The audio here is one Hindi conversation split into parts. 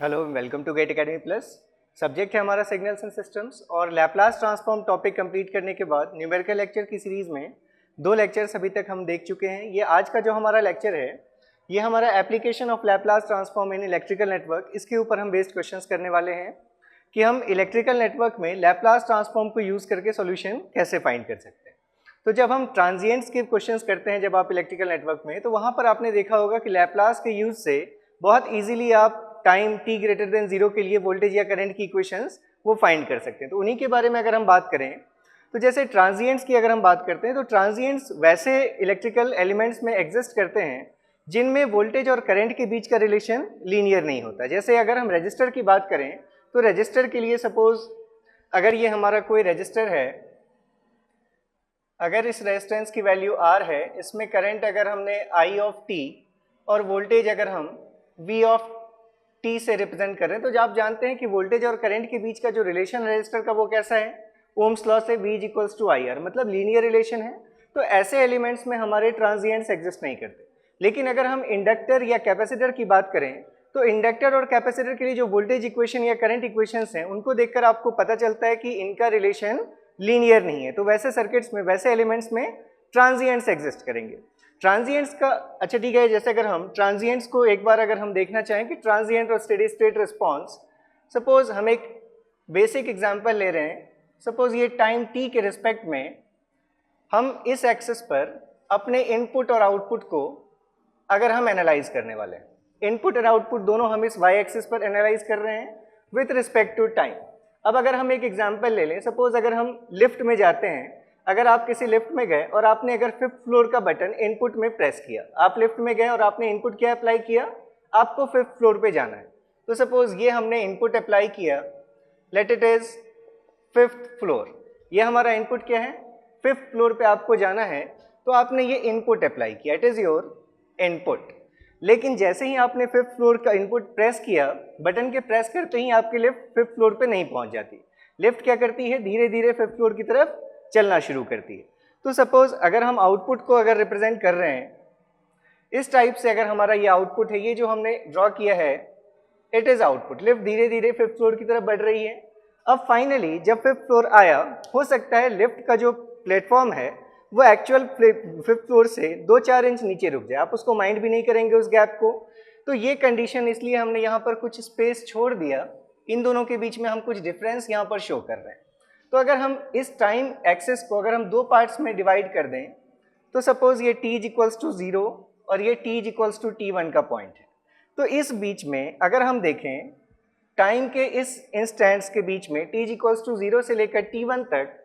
Hello, welcome to GATE academy plus. Subject है हमारा सिग्नल्स एंड सिस्टम्स और लैप्लास ट्रांसफॉर्म टॉपिक कंप्लीट करने के बाद न्यूमेरिकल लेक्चर की सीरीज़ में 2 लेक्चर्स अभी तक हम देख चुके हैं। ये आज का जो हमारा लेक्चर है ये हमारा application of Laplace transform in electrical network, इसके ऊपर हम बेस्ड क्वेश्चंस करने वाले हैं कि हम इलेक्ट्रिकल नेटवर्क में लैप्लास ट्रांसफॉर्म को यूज़ करके सोल्यूशन कैसे फाइंड कर सकते हैं। तो जब हम ट्रांजिएंट्स के क्वेश्चंस करते हैं जब आप इलेक्ट्रिकल नेटवर्क में, तो वहाँ पर आपने देखा होगा कि लैप्लास के यूज़ से बहुत ईजिली आप टाइम t ग्रेटर देन 0 के लिए वोल्टेज या करंट की इक्वेशंस वो फाइंड कर सकते हैं। तो उन्हीं के बारे में अगर हम बात करें तो जैसे ट्रांजिएंट्स की अगर हम बात करते हैं तो ट्रांजिएंट्स वैसे इलेक्ट्रिकल एलिमेंट्स में एग्जिस्ट करते हैं जिनमें वोल्टेज और करंट के बीच का रिलेशन लीनियर नहीं होता। जैसे अगर हम रजिस्टर की बात करें तो रजिस्टर के लिए सपोज अगर ये हमारा कोई रजिस्टर है, अगर इस रेजिस्टेंस की वैल्यू R है, इसमें करंट अगर हमने I ऑफ t और वोल्टेज अगर हम V ऑफ t से रिप्रेजेंट कर रहे हैं, तो आप जानते हैं कि वोल्टेज और करंट के बीच का जो रिलेशन रजिस्टर का वो कैसा है, ओम्स लॉ से V इक्वल्स टू IR, मतलब लीनियर रिलेशन है। तो ऐसे एलिमेंट्स में हमारे ट्रांजिएंट्स एग्जिस्ट नहीं करते। लेकिन अगर हम इंडक्टर या कैपेसिटर की बात करें तो इंडक्टर और कैपेसिटर के लिए जो वोल्टेज इक्वेशन या करंट इक्वेशंस हैं उनको देखकर आपको पता चलता है कि इनका रिलेशन लीनियर नहीं है। तो वैसे सर्किट्स में, वैसे एलिमेंट्स में ट्रांजिएंट्स एग्जिस्ट करेंगे। ट्रांजिएंट्स का अच्छा ठीक है, जैसे अगर हम ट्रांजिएंट्स को एक बार अगर हम देखना चाहें कि ट्रांजिएंट और स्टेडी स्टेट रिस्पॉन्स, सपोज हम एक बेसिक एग्जांपल ले रहे हैं। सपोज ये टाइम t के रिस्पेक्ट में हम इस एक्सिस पर अपने इनपुट और आउटपुट को अगर हम एनालाइज करने वाले हैं, इनपुट और आउटपुट दोनों हम इस y एक्सिस पर एनालाइज कर रहे हैं विथ रिस्पेक्ट टू टाइम। अब अगर हम एक एग्जांपल ले लें, सपोज अगर हम लिफ्ट में जाते हैं, अगर आप किसी लिफ्ट में गए और आपने अगर 5th फ्लोर का बटन इनपुट में प्रेस किया, आप लिफ्ट में गए और आपने इनपुट क्या अप्लाई किया, आपको 5th फ्लोर पे जाना है। तो सपोज ये हमने इनपुट अप्लाई किया, late it is 5th floor, ये हमारा इनपुट क्या है, 5th फ्लोर पे आपको जाना है। तो आपने ये इनपुट अप्लाई किया, इट इज योर इनपुट। लेकिन जैसे ही आपने 5th फ्लोर का इनपुट प्रेस किया, बटन के प्रेस करते ही आपकी लिफ्ट 5th फ्लोर पे नहीं पहुंच जाती। लिफ्ट क्या करती है, धीरे धीरे 5th फ्लोर की तरफ चलना शुरू करती है। तो सपोज अगर हम आउटपुट को अगर रिप्रेजेंट कर रहे हैं इस टाइप से, अगर हमारा ये आउटपुट है, ये जो हमने ड्रॉ किया है, इट इज आउटपुट। लिफ्ट धीरे धीरे 5th फ्लोर की तरफ बढ़ रही है। अब फाइनली जब 5th फ्लोर आया, हो सकता है लिफ्ट का जो प्लेटफॉर्म है वो एक्चुअल 5th फ्लोर से 2-4 इंच नीचे रुक जाए, आप उसको माइंड भी नहीं करेंगे उस गैप को। तो ये कंडीशन, इसलिए हमने यहाँ पर कुछ स्पेस छोड़ दिया, इन दोनों के बीच में हम कुछ डिफरेंस यहाँ पर शो कर रहे हैं। तो अगर हम इस टाइम एक्सेस को अगर हम 2 पार्ट्स में डिवाइड कर दें, तो सपोज ये t इक्वल्स टू 0 और ये t इक्वल्स टू t1 का पॉइंट है। तो इस बीच में अगर हम देखें, टाइम के इस इंस्टेंट्स के बीच में t इक्वल्स टू 0 से लेकर t1 तक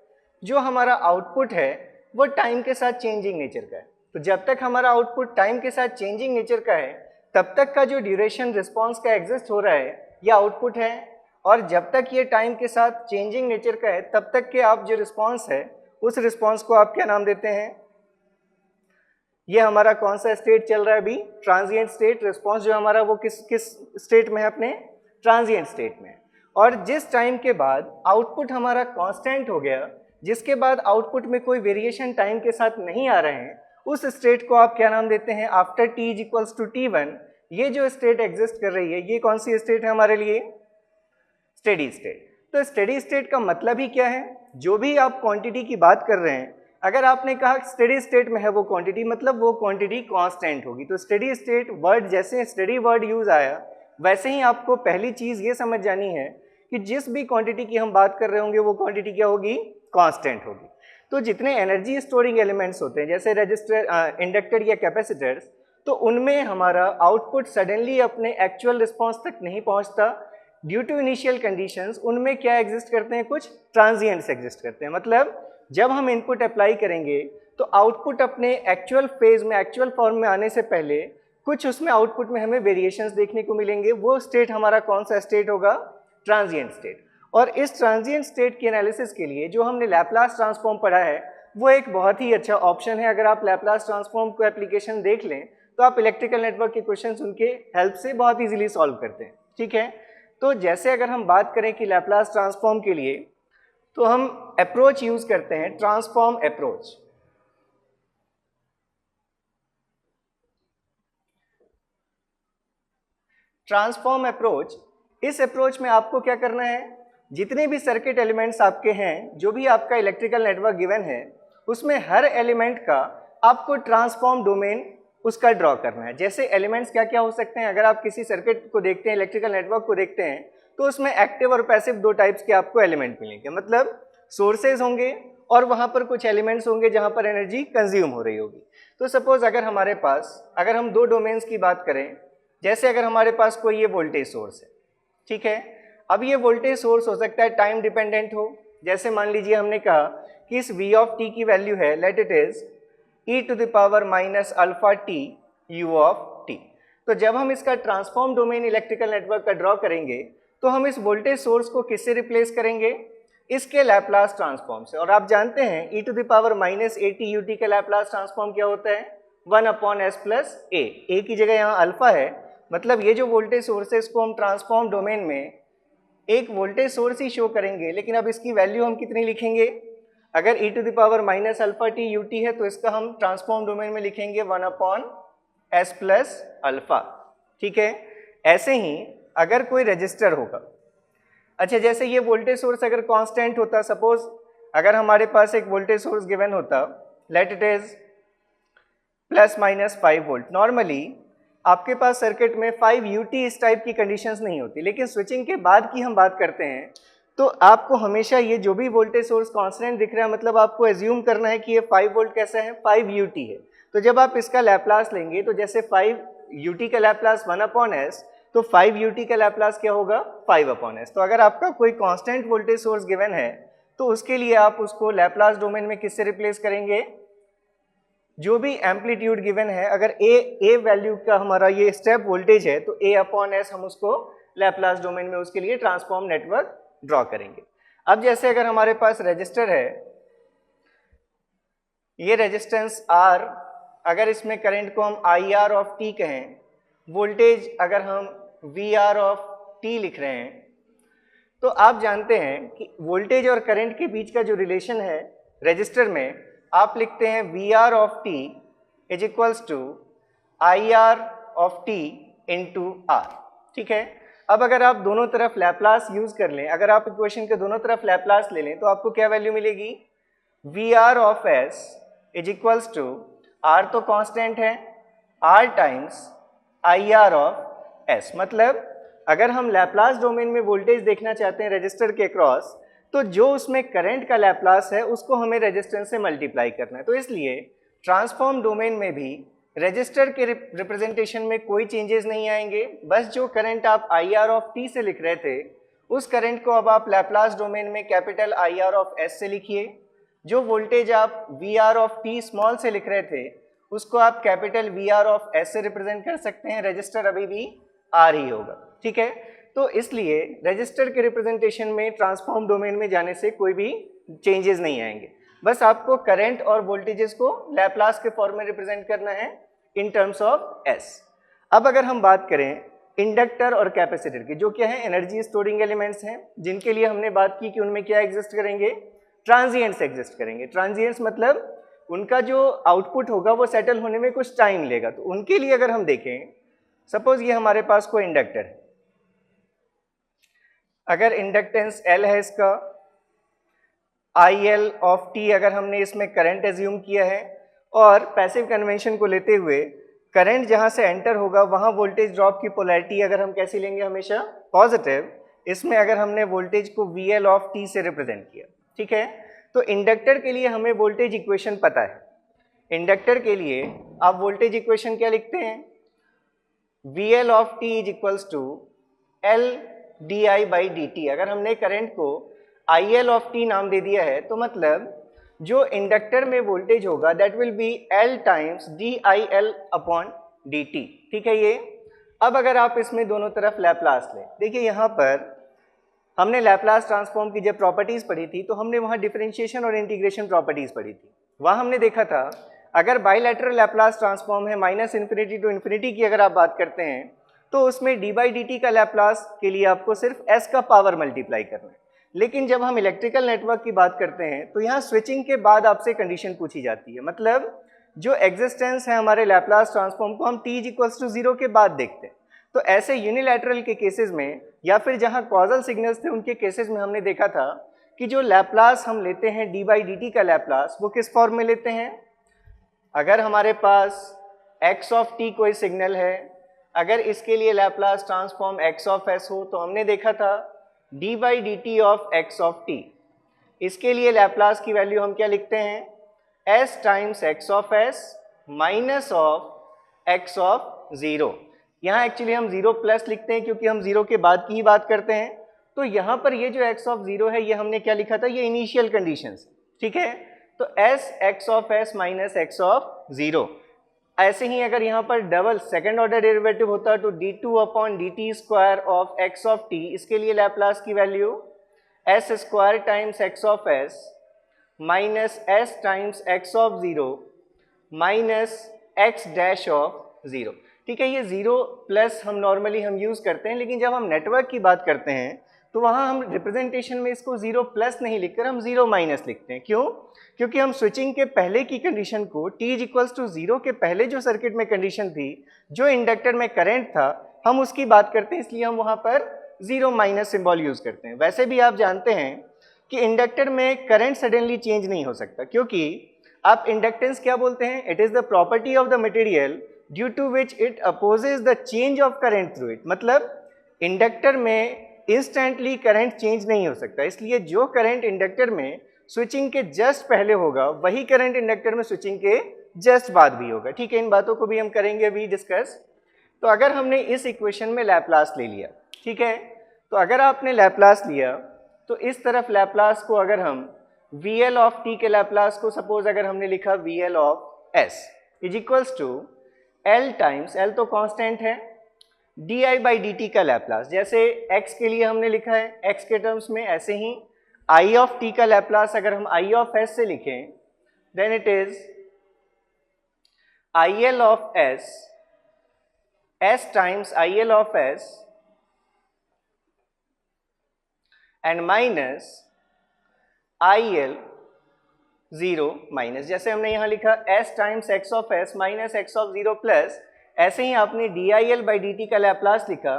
जो हमारा आउटपुट है वो टाइम के साथ चेंजिंग नेचर का है। तो जब तक हमारा आउटपुट टाइम के साथ चेंजिंग नेचर का है, तब तक का जो ड्यूरेशन रिस्पॉन्स का एग्जिस्ट हो रहा है ये आउटपुट है। और जब तक ये टाइम के साथ चेंजिंग नेचर का है, तब तक के आप जो रिस्पॉन्स है उस रिस्पॉन्स को आप क्या नाम देते हैं, ये हमारा कौन सा स्टेट चल रहा है अभी, ट्रांजिएंट स्टेट। रिस्पॉन्स जो हमारा वो किस स्टेट में है, अपने ट्रांजिएंट स्टेट में। और जिस टाइम के बाद आउटपुट हमारा कांस्टेंट हो गया, जिसके बाद आउटपुट में कोई वेरिएशन टाइम के साथ नहीं आ रहे हैं, उस स्टेट को आप क्या नाम देते हैं, after t equals to t1 ये जो स्टेट एग्जिस्ट कर रही है, ये कौन सी स्टेट है हमारे लिए, स्टेडी स्टेट। तो स्टेडी स्टेट का मतलब ही क्या है, जो भी आप क्वांटिटी की बात कर रहे हैं, अगर आपने कहा स्टेडी स्टेट में है वो क्वांटिटी, मतलब वो क्वांटिटी कांस्टेंट होगी। तो स्टेडी स्टेट वर्ड, जैसे स्टेडी वर्ड यूज आया, वैसे ही आपको पहली चीज ये समझ जानी है कि जिस भी क्वांटिटी की हम बात कर रहे होंगे वो क्वांटिटी क्या होगी, कांस्टेंट होगी। तो जितने एनर्जी स्टोरिंग एलिमेंट्स होते हैं, जैसे रजिस्टर, इंडक्टर या कैपेसिटर्स, तो उनमें हमारा आउटपुट सडनली अपने एक्चुअल रिस्पॉन्स तक नहीं पहुंचता। ड्यू टू इनिशियल कंडीशंस उनमें क्या एग्जिस्ट करते हैं, कुछ ट्रांजिएंट्स एग्जिस्ट करते हैं। मतलब जब हम इनपुट अप्लाई करेंगे तो आउटपुट अपने एक्चुअल फेज में, एक्चुअल फॉर्म में आने से पहले कुछ उसमें आउटपुट में हमें वेरिएशंस देखने को मिलेंगे। वो स्टेट हमारा कौन सा स्टेट होगा, ट्रांजिएंट स्टेट। और इस ट्रांजिएंट स्टेट के एनालिसिस के लिए जो हमने लैप्लास ट्रांसफॉर्म पढ़ा है वो एक बहुत ही अच्छा ऑप्शन है। अगर आप लैप्लास ट्रांसफॉर्म को एप्लीकेशन देख लें तो आप इलेक्ट्रिकल नेटवर्क के क्वेश्चंस उनके हेल्प से बहुत ईजिली सॉल्व करते हैं। ठीक है, तो जैसे अगर हम बात करें कि लैप्लास ट्रांसफॉर्म के लिए, तो हम अप्रोच यूज करते हैं, ट्रांसफॉर्म अप्रोच। ट्रांसफॉर्म अप्रोच इस अप्रोच में आपको क्या करना है, जितने भी सर्किट एलिमेंट्स आपके हैं, जो भी आपका इलेक्ट्रिकल नेटवर्क गिवन है, उसमें हर एलिमेंट का आपको ट्रांसफॉर्म डोमेन उसका ड्रॉ करना है। जैसे एलिमेंट्स क्या क्या हो सकते हैं, अगर आप किसी सर्किट को देखते हैं, इलेक्ट्रिकल नेटवर्क को देखते हैं, तो उसमें एक्टिव और पैसिव दो टाइप्स के आपको एलिमेंट मिलेंगे। मतलब सोर्सेज होंगे और वहाँ पर कुछ एलिमेंट्स होंगे जहाँ पर एनर्जी कंज्यूम हो रही होगी। तो सपोज अगर हमारे पास, अगर हम दो डोमेन्स की बात करें, जैसे अगर हमारे पास कोई ये वोल्टेज सोर्स है, ठीक है, अब ये वोल्टेज सोर्स हो सकता है टाइम डिपेंडेंट हो। जैसे मान लीजिए हमने कहा कि इस v ऑफ t की वैल्यू है, let it is e to the power minus alpha T u of t। तो जब हम इसका ट्रांसफॉर्म डोमेन इलेक्ट्रिकल नेटवर्क का ड्रॉ करेंगे तो हम इस वोल्टेज सोर्स को किससे रिप्लेस करेंगे, इसके लैप्लास ट्रांसफॉर्म से। और आप जानते हैं e to the power minus A T U T का लैप्लास ट्रांसफॉर्म क्या होता है, 1/s प्लस a की जगह यहाँ अल्फा है। मतलब ये जो वोल्टेज सोर्स है इसको हम ट्रांसफॉर्म डोमेन में एक वोल्टेज सोर्स ही शो करेंगे, लेकिन अब इसकी वैल्यू हम कितनी लिखेंगे, अगर e to the power minus alpha T U T है तो इसका हम ट्रांसफॉर्म डोमेन में लिखेंगे 1/s प्लस अल्फा, ठीक है। ऐसे ही अगर कोई रजिस्टर होगा, अच्छा जैसे ये वोल्टेज सोर्स अगर कांस्टेंट होता, सपोज अगर हमारे पास एक वोल्टेज सोर्स गिवन होता, late it is plus minus 5 volt, normally आपके पास सर्किट में 5 UT इस टाइप की कंडीशंस नहीं होती, लेकिन स्विचिंग के बाद की हम बात करते हैं तो आपको हमेशा ये जो भी वोल्टेज सोर्स कांस्टेंट दिख रहा है, मतलब आपको एज्यूम करना है कि ये 5 वोल्ट कैसा है, 5 UT है। तो जब आप इसका लैप्लास लेंगे तो जैसे 5 UT का लैप्लास 1/s, तो 5 UT का लैप्लास क्या होगा, 5/s। तो अगर आपका कोई कांस्टेंट वोल्टेज सोर्स गिवन है तो उसके लिए आप उसको लैप्लास डोमेन में किससे रिप्लेस करेंगे, जो भी एम्पलीट्यूड गिवन है, अगर ए वैल्यू का हमारा ये स्टेप वोल्टेज है तो a/s हम उसको लैप्लास डोमेन में उसके लिए ट्रांसफॉर्म नेटवर्क ड्रॉ करेंगे। अब जैसे अगर हमारे पास रजिस्टर है, ये रेजिस्टेंस R, अगर इसमें करंट को हम IR ऑफ t कहें, वोल्टेज अगर हम VR ऑफ t लिख रहे हैं, तो आप जानते हैं कि वोल्टेज और करंट के बीच का जो रिलेशन है रजिस्टर में, आप लिखते हैं VR of t is equals to IR of t into R, ठीक है। अब अगर आप दोनों तरफ लैप्लास यूज कर लें, अगर आप इक्वेशन के दोनों तरफ लैप्लास ले लें तो आपको क्या वैल्यू मिलेगी, VR of s is equals to, R तो कांस्टेंट है, R times IR of s। मतलब अगर हम लैप्लास डोमेन में वोल्टेज देखना चाहते हैं रजिस्टर के अक्रॉस, तो जो उसमें करंट का लैप्लास है उसको हमें रेजिस्टेंस से मल्टीप्लाई करना है। तो इसलिए ट्रांसफॉर्म डोमेन में भी रजिस्टर के रिप्रेजेंटेशन में कोई चेंजेस नहीं आएंगे, बस जो करंट आप IR ऑफ t से लिख रहे थे उस करंट को अब आप लैप्लास डोमेन में कैपिटल IR ऑफ s से लिखिए, जो वोल्टेज आप VR ऑफ t स्मॉल से लिख रहे थे उसको आप कैपिटल VR ऑफ s से रिप्रेजेंट कर सकते हैं, रजिस्टर अभी भी R ही होगा, ठीक है। तो इसलिए रजिस्टर के रिप्रेजेंटेशन में ट्रांसफॉर्म डोमेन में जाने से कोई भी चेंजेस नहीं आएंगे, बस आपको करंट और वोल्टेजेस को लैप्लास के फॉर्म में रिप्रेजेंट करना है इन टर्म्स ऑफ s। अब अगर हम बात करें इंडक्टर और कैपेसिटर की, जो क्या है, एनर्जी स्टोरिंग एलिमेंट्स हैं, जिनके लिए हमने बात की कि उनमें क्या एग्जिस्ट करेंगे, ट्रांजिएंट्स एग्जिस्ट करेंगे। ट्रांजिएंट्स मतलब उनका जो आउटपुट होगा वो सेटल होने में कुछ टाइम लेगा। तो उनके लिए अगर हम देखें, सपोज ये हमारे पास कोई इंडक्टर है, अगर इंडक्टेंस L है, इसका IL ऑफ t अगर हमने इसमें करंट एज्यूम किया है, और पैसिव कन्वेंशन को लेते हुए करंट जहां से एंटर होगा वहां वोल्टेज ड्रॉप की पोलैरिटी अगर हम कैसी लेंगे, हमेशा पॉजिटिव। इसमें अगर हमने वोल्टेज को VL ऑफ t से रिप्रेजेंट किया, ठीक है। तो इंडक्टर के लिए हमें वोल्टेज इक्वेशन पता है। इंडक्टर के लिए आप वोल्टेज इक्वेशन क्या लिखते हैं, VL of t is equals to L di/dt। अगर हमने करंट को IL ऑफ t नाम दे दिया है तो मतलब जो इंडक्टर में वोल्टेज होगा that will be L times DIL/dt, ठीक है ये। अब अगर आप इसमें दोनों तरफ लैप्लास लें, देखिए यहाँ पर हमने लैप्लास ट्रांसफॉर्म की जब प्रॉपर्टीज पढ़ी थी तो हमने वहाँ डिफरेंशिएशन और इंटीग्रेशन प्रॉपर्टीज पढ़ी थी। वहाँ हमने देखा था अगर बाइलैटरल लैप्लास ट्रांसफॉर्म है -∞ टू ∞ की अगर आप बात करते हैं तो उसमें d/dt का लैप्लास के लिए आपको सिर्फ s का पावर मल्टीप्लाई करना है। लेकिन जब हम इलेक्ट्रिकल नेटवर्क की बात करते हैं तो यहाँ स्विचिंग के बाद आपसे कंडीशन पूछी जाती है, मतलब जो एग्जिस्टेंस है हमारे लैप्लास ट्रांसफॉर्म को हम t = 0 के बाद देखते हैं। तो ऐसे यूनिलैटरल के केसेस में या फिर जहाँ कॉजल सिग्नल्स थे उनके केसेस में हमने देखा था कि जो लैप्लास हम लेते हैं डी बाई डी टी का लैप्लास, वो किस फॉर्म में लेते हैं? अगर हमारे पास x ऑफ t कोई सिग्नल है, अगर इसके लिए Laplace transform x of s हो तो हमने देखा था d by D T of x of t। इसके लिए लैप्लास की वैल्यू हम क्या लिखते हैं? s times x of s minus of x of 0। यहाँ एक्चुअली हम 0 प्लस लिखते हैं क्योंकि हम 0 के बाद की ही बात करते हैं। तो यहाँ पर ये जो x ऑफ 0 है ये हमने क्या लिखा था? ये इनिशियल कंडीशंस, ठीक है। तो s x of s minus x of 0। ऐसे ही अगर यहाँ पर डबल सेकेंड ऑर्डर डेरिवेटिव होता तो d2 upon D T square of x of t, इसके लिए लैप्लास की value s square times x of s minus s times x of 0 minus x dash of 0, ठीक है। ये 0 प्लस हम नॉर्मली हम यूज़ करते हैं, लेकिन जब हम नेटवर्क की बात करते हैं तो वहाँ हम रिप्रेजेंटेशन में इसको 0 प्लस नहीं लिखकर हम 0 माइनस लिखते हैं। क्यों? क्योंकि हम स्विचिंग के पहले की कंडीशन को t इज इक्वल्स टू 0 के पहले जो सर्किट में कंडीशन थी, जो इंडक्टर में करंट था, हम उसकी बात करते हैं, इसलिए हम वहाँ पर 0 माइनस सिंबल यूज़ करते हैं। वैसे भी आप जानते हैं कि इंडक्टर में करंट सडनली चेंज नहीं हो सकता, क्योंकि आप इंडक्टेंस क्या बोलते हैं? It is the property of the material due to which it opposes the change of current through it. मतलब इंडक्टर में इंस्टेंटली करंट चेंज नहीं हो सकता, इसलिए जो करंट इंडक्टर में स्विचिंग के जस्ट पहले होगा वही करंट इंडक्टर में स्विचिंग के जस्ट बाद भी होगा, ठीक है। इन बातों को भी हम करेंगे अभी डिस्कस। तो अगर हमने इस इक्वेशन में लैप्लास ले लिया, ठीक है, तो अगर आपने लैप्लास लिया तो इस तरफ लैप्लास को अगर हम VL ऑफ t के लैप्लास को सपोज अगर हमने लिखा VL of s is equals to L times, L तो कांस्टेंट है, di बाई डी टी का लैप्लास, जैसे x के लिए हमने लिखा है x के टर्म्स में, ऐसे ही I ऑफ t का लैप्लास अगर हम I ऑफ s से लिखें then it is IL of s, s times IL of s and minus IL 0 minus, जैसे हमने यहाँ लिखा s times x of s minus x of 0 plus, ऐसे ही आपने DIL बाई डी टी का लैप्लास लिखा।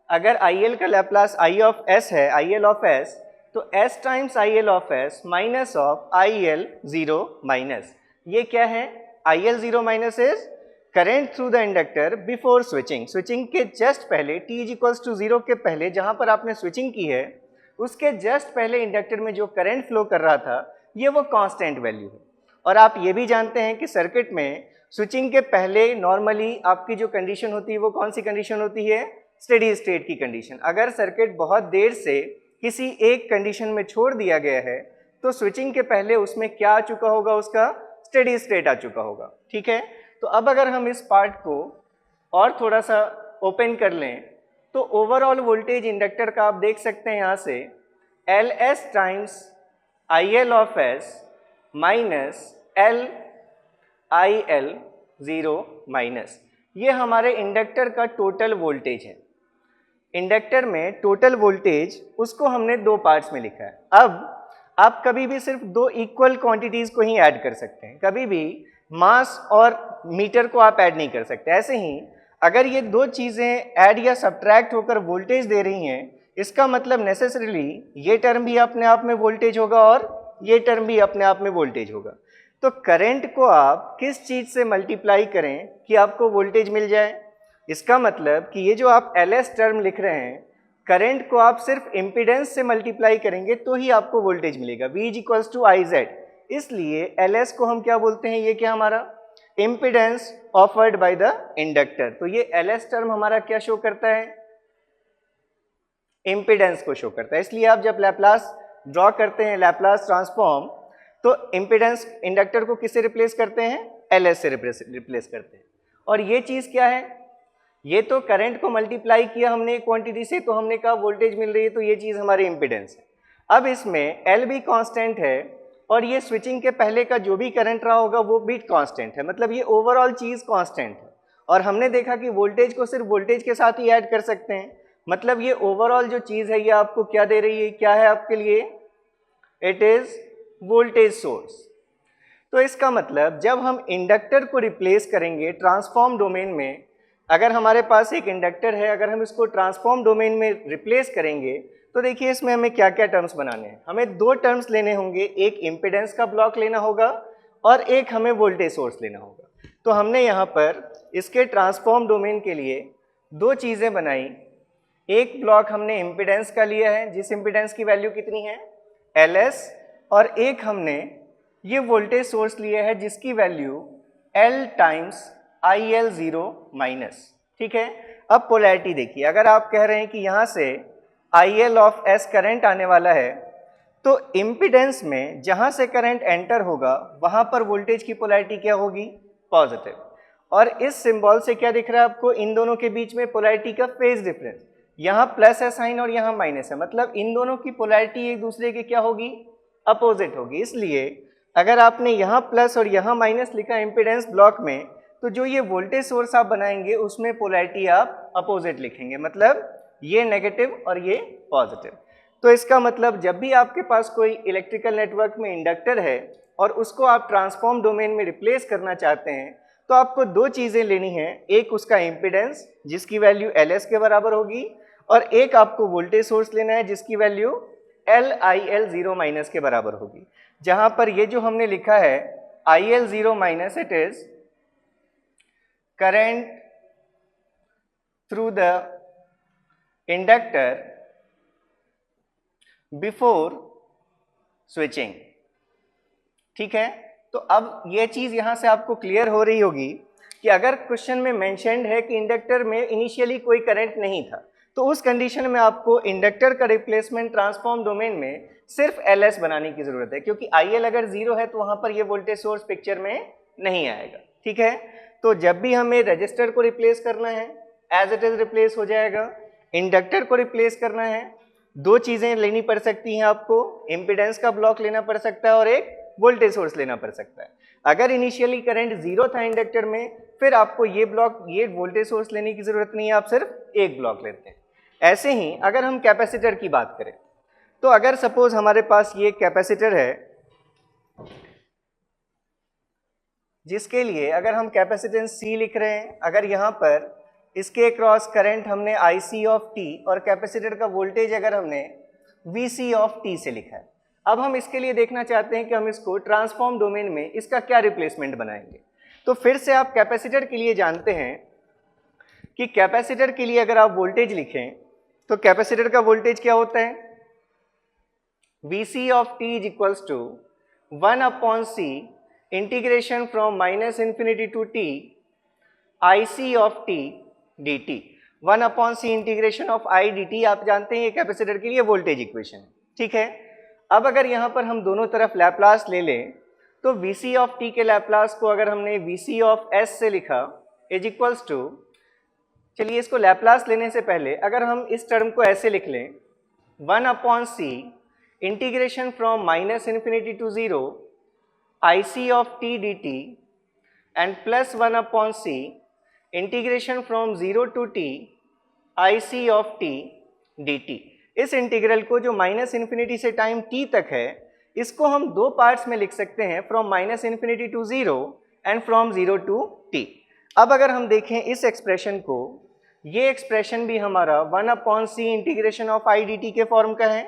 अगर IL का लैप्लास I ऑफ s है, IL ऑफ s, तो s times IL of s minus of IL 0 minus. ये क्या है? IL 0 minus is current through the inductor before switching, switching के जस्ट पहले, t इज इक्वल्स टू 0 के पहले जहाँ पर आपने स्विचिंग की है उसके जस्ट पहले इंडक्टर में जो करंट फ्लो कर रहा था ये वो कांस्टेंट वैल्यू है। और आप ये भी जानते हैं कि सर्किट में स्विचिंग के पहले नॉर्मली आपकी जो कंडीशन होती है वो कौन सी कंडीशन होती है? स्टेडी स्टेट की कंडीशन। अगर सर्किट बहुत देर से किसी एक कंडीशन में छोड़ दिया गया है तो स्विचिंग के पहले उसमें क्या आ चुका होगा? उसका स्टेडी स्टेट आ चुका होगा, ठीक है। तो अब अगर हम इस पार्ट को और थोड़ा सा ओपन कर लें तो ओवरऑल वोल्टेज इंडक्टर का आप देख सकते हैं यहाँ से LS times IL of s minus LIL 0 minus, ये हमारे इंडक्टर का टोटल वोल्टेज है। इंडक्टर में टोटल वोल्टेज उसको हमने दो पार्ट्स में लिखा है। अब आप कभी भी सिर्फ दो इक्वल क्वांटिटीज़ को ही ऐड कर सकते हैं, कभी भी मास और मीटर को आप ऐड नहीं कर सकते। ऐसे ही अगर ये दो चीज़ें ऐड या सब्ट्रैक्ट होकर वोल्टेज दे रही हैं, इसका मतलब नेसेसरीली ये टर्म भी अपने आप में वोल्टेज होगा और ये टर्म भी अपने आप में वोल्टेज होगा। तो करंट को आप किस चीज़ से मल्टीप्लाई करें कि आपको वोल्टेज मिल जाए? इसका मतलब कि ये जो आप LS टर्म लिख रहे हैं, करंट को आप सिर्फ इम्पीडेंस से मल्टीप्लाई करेंगे तो ही आपको वोल्टेज मिलेगा, V is equals to IZ। इसलिए LS को हम क्या बोलते हैं? ये क्या हमारा impedance offered by the inductor. तो ये LS टर्म हमारा क्या शो करता है? इम्पीडेंस को शो करता है। इसलिए आप जब लैप्लास ड्रॉ करते हैं, लैप्लास ट्रांसफॉर्म, तो इम्पीडेंस इंडक्टर को किससे रिप्लेस करते हैं? LS से रिप्लेस करते हैं। और ये चीज़ क्या है? ये तो करंट को मल्टीप्लाई किया हमने क्वांटिटी से तो हमने कहा वोल्टेज मिल रही है, तो ये चीज़ हमारी इम्पीडेंस है। अब इसमें L भी कांस्टेंट है और ये स्विचिंग के पहले का जो भी करंट रहा होगा वो भी कांस्टेंट है, मतलब ये ओवरऑल चीज़ कांस्टेंट है। और हमने देखा कि वोल्टेज को सिर्फ वोल्टेज के साथ ही ऐड कर सकते हैं, मतलब ये ओवरऑल जो चीज़ है ये आपको क्या दे रही है? क्या है आपके लिए? It is voltage source. तो इसका मतलब जब हम इंडक्टर को रिप्लेस करेंगे ट्रांसफॉर्म डोमेन में, अगर हमारे पास एक इंडक्टर है, अगर हम इसको ट्रांसफॉर्म डोमेन में रिप्लेस करेंगे तो देखिए इसमें हमें क्या क्या टर्म्स बनाने हैं। हमें दो टर्म्स लेने होंगे, एक इम्पीडेंस का ब्लॉक लेना होगा और एक हमें वोल्टेज सोर्स लेना होगा। तो हमने यहाँ पर इसके ट्रांसफॉर्म डोमेन के लिए दो चीज़ें बनाई। एक ब्लॉक हमने इम्पीडेंस का लिया है, जिस इम्पीडेंस की वैल्यू कितनी है Ls, और एक हमने ये वोल्टेज सोर्स लिया है जिसकी value L times IL0 minus. ठीक है, अब पोलैरिटी देखिए, अगर आप कह रहे हैं कि यहाँ से IL ऑफ S करंट आने वाला है तो इम्पीडेंस में जहाँ से करंट एंटर होगा वहाँ पर वोल्टेज की पोलैरिटी क्या होगी, पॉजिटिव। और इस सिंबल से क्या दिख रहा है आपको, इन दोनों के बीच में पोलैरिटी का फेज डिफरेंस, यहाँ प्लस है साइन और यहाँ माइनस है, मतलब इन दोनों की पोलैरिटी एक दूसरे के क्या होगी, अपोजिट होगी। इसलिए अगर आपने यहाँ प्लस और यहाँ माइनस लिखा इम्पीडेंस ब्लॉक में, तो जो ये वोल्टेज सोर्स आप बनाएंगे उसमें पोलैरिटी आप अपोजिट लिखेंगे, मतलब ये नेगेटिव और ये पॉजिटिव। तो इसका मतलब जब भी आपके पास कोई इलेक्ट्रिकल नेटवर्क में इंडक्टर है और उसको आप ट्रांसफॉर्म डोमेन में रिप्लेस करना चाहते हैं तो आपको दो चीज़ें लेनी है, एक उसका इम्पीडेंस जिसकी वैल्यू Ls के बराबर होगी, और एक आपको वोल्टेज सोर्स लेना है जिसकी वैल्यू LIL0 माइनस के बराबर होगी। जहाँ पर ये जो हमने लिखा है IL0 minus, it is current through the inductor before switching. ठीक है, तो अब ये चीज यहां से आपको क्लियर हो रही होगी कि अगर क्वेश्चन में मेंशन्ड है कि इंडक्टर में इनिशियली कोई करंट नहीं था, तो उस कंडीशन में आपको इंडक्टर का रिप्लेसमेंट ट्रांसफॉर्म डोमेन में सिर्फ Ls बनाने की जरूरत है, क्योंकि IL अगर 0 है तो वहां पर ये वोल्टेज सोर्स पिक्चर में नहीं आएगा। ठीक है, तो जब भी हमें रजिस्टर को रिप्लेस करना है एज इट इज रिप्लेस हो जाएगा, इंडक्टर को रिप्लेस करना है दो चीजें लेनी पड़ सकती हैं आपको, इम्पीडेंस का ब्लॉक लेना पड़ सकता है और एक वोल्टेज सोर्स लेना पड़ सकता है। अगर इनिशियली करंट 0 था इंडक्टर में, फिर आपको ये ब्लॉक, ये वोल्टेज सोर्स लेने की जरूरत नहीं है, आप सिर्फ एक ब्लॉक लेते हैं। ऐसे ही अगर हम कैपेसिटर की बात करें, तो अगर सपोज हमारे पास ये कैपेसिटर है जिसके लिए अगर हम कैपेसिटेंस C लिख रहे हैं, अगर यहाँ पर इसके क्रॉस करंट हमने IC ऑफ t और कैपेसिटर का वोल्टेज अगर हमने VC ऑफ t से लिखा है, अब हम इसके लिए देखना चाहते हैं कि हम इसको ट्रांसफॉर्म डोमेन में इसका क्या रिप्लेसमेंट बनाएंगे। तो फिर से आप कैपेसिटर के लिए जानते हैं कि कैपेसिटर के लिए अगर आप वोल्टेज लिखें तो कैपेसिटर का वोल्टेज क्या होता है, VC of t is equals to 1/c integration from minus infinity to t IC of t dt। 1/c integration of I dt आप जानते हैं ये कैपेसिटर के लिए वोल्टेज इक्वेशन है। ठीक है, अब अगर यहाँ पर हम दोनों तरफ लैप्लास ले लें तो VC ऑफ t के लैप्लास को अगर हमने VC ऑफ S से लिखा इज इक्वल्स टू, चलिए इसको लैप्लास लेने से पहले अगर हम इस टर्म को ऐसे लिख लें, 1/c integration from minus infinity to 0 IC of t dt and plus 1/c integration from 0 to t IC of t dt। इस इंटीग्रल को जो माइनस इन्फिनिटी से टाइम t तक है, इसको हम दो पार्ट्स में लिख सकते हैं, from minus infinity to 0 and from 0 to t। अब अगर हम देखें इस एक्सप्रेशन को, ये एक्सप्रेशन भी हमारा 1/c integration of I dt के फॉर्म का है,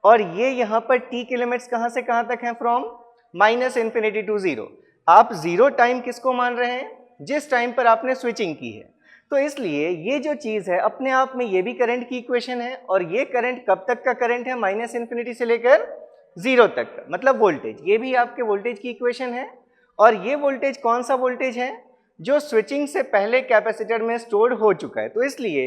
और ये यहाँ पर t के लिमिट्स कहाँ से कहाँ तक हैं, फ्रॉम माइनस इन्फिनिटी टू 0। आप 0 टाइम किसको मान रहे हैं, जिस टाइम पर आपने स्विचिंग की है। तो इसलिए ये जो चीज़ है अपने आप में ये भी करंट की इक्वेशन है, और ये करंट कब तक का करंट है, माइनस इन्फिनिटी से लेकर 0 तक का, मतलब वोल्टेज, ये भी आपके वोल्टेज की इक्वेशन है। और ये वोल्टेज कौन सा वोल्टेज है, जो स्विचिंग से पहले कैपेसिटर में स्टोर्ड हो चुका है। तो इसलिए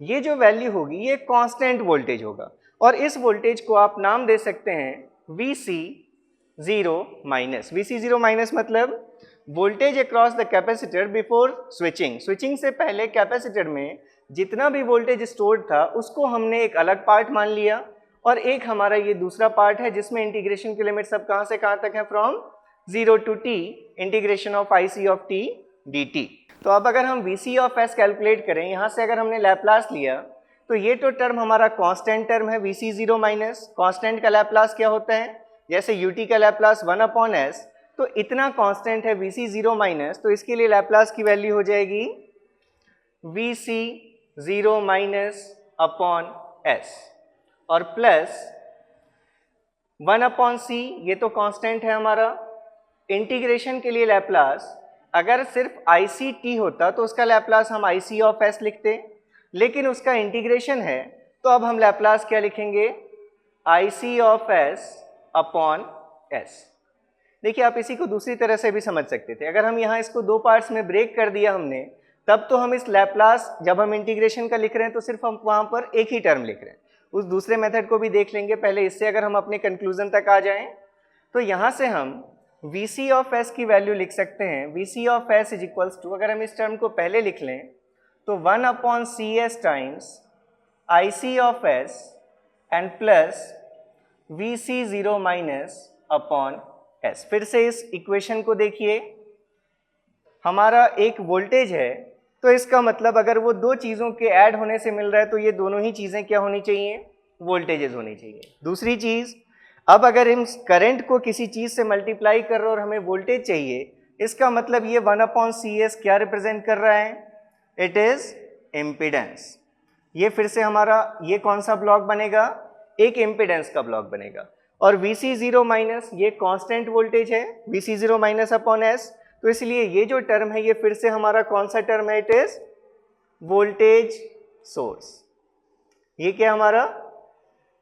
ये जो वैल्यू होगी ये कांस्टेंट वोल्टेज होगा, और इस वोल्टेज को आप नाम दे सकते हैं VC0 माइनस। VC0 माइनस मतलब voltage across the capacitor before switching. Switching से पहले कैपेसिटर में जितना भी वोल्टेज स्टोर्ड था उसको हमने एक अलग पार्ट मान लिया, और एक हमारा ये दूसरा पार्ट है जिसमें इंटीग्रेशन के लिमिट सब कहाँ से कहाँ तक है, from 0 to t integration of IC of t dt। तो अब अगर हम VC ऑफ S कैलकुलेट करें, यहाँ से अगर हमने लैप्लास लिया तो ये तो टर्म हमारा कांस्टेंट टर्म है VC0 माइनस। कांस्टेंट का लैप्लास क्या होता है, जैसे ut का लैप्लास 1/s, तो इतना कांस्टेंट है VC0 माइनस, तो इसके लिए लैप्लास की वैल्यू हो जाएगी V C zero minus upon S और प्लस 1 अपॉन सी, ये तो कांस्टेंट है हमारा। इंटीग्रेशन के लिए लैप्लास अगर सिर्फ आई सी टी होता तो उसका लैप्लास हम आई सी ऑफ एस लिखते, लेकिन उसका इंटीग्रेशन है तो अब हम लैप्लास क्या लिखेंगे, आई C of S upon S. देखिए आप इसी को दूसरी तरह से भी समझ सकते थे, अगर हम यहाँ इसको दो पार्ट्स में ब्रेक कर दिया हमने, तब तो हम इस लैप्लास जब हम इंटीग्रेशन का लिख रहे हैं तो सिर्फ हम वहाँ पर एक ही टर्म लिख रहे हैं। उस दूसरे मेथड को भी देख लेंगे, पहले इससे अगर हम अपने कंक्लूजन तक आ जाएं तो यहाँ से हम वी सी ऑफ एस की वैल्यू लिख सकते हैं। V C of S is equals to, अगर हम इस टर्म को पहले लिख लें तो 1 upon C S times I C of S and plus V C zero minus upon S. फिर से इस इक्वेशन को देखिए, हमारा एक वोल्टेज है तो इसका मतलब अगर वो दो चीज़ों के ऐड होने से मिल रहा है तो ये दोनों ही चीज़ें क्या होनी चाहिए, वोल्टेजेस होनी चाहिए। दूसरी चीज़, अब अगर हम करंट को किसी चीज़ से मल्टीप्लाई कर रहे हैं और हमें वोल्टेज चाहिए, इसका मतलब ये 1 अपॉन सी एस क्या रिप्रेजेंट कर रहा है, इट इज़ इम्पीडेंस। ये फिर से हमारा ये कौन सा ब्लॉक बनेगा, एक इम्पीडेंस का ब्लॉक बनेगा। और वी सी ज़ीरो माइनस ये कांस्टेंट वोल्टेज है, V C zero minus upon S, तो इसलिए ये जो टर्म है ये फिर से हमारा कौन सा टर्म है, इट इज वोल्टेज सोर्स। ये क्या हमारा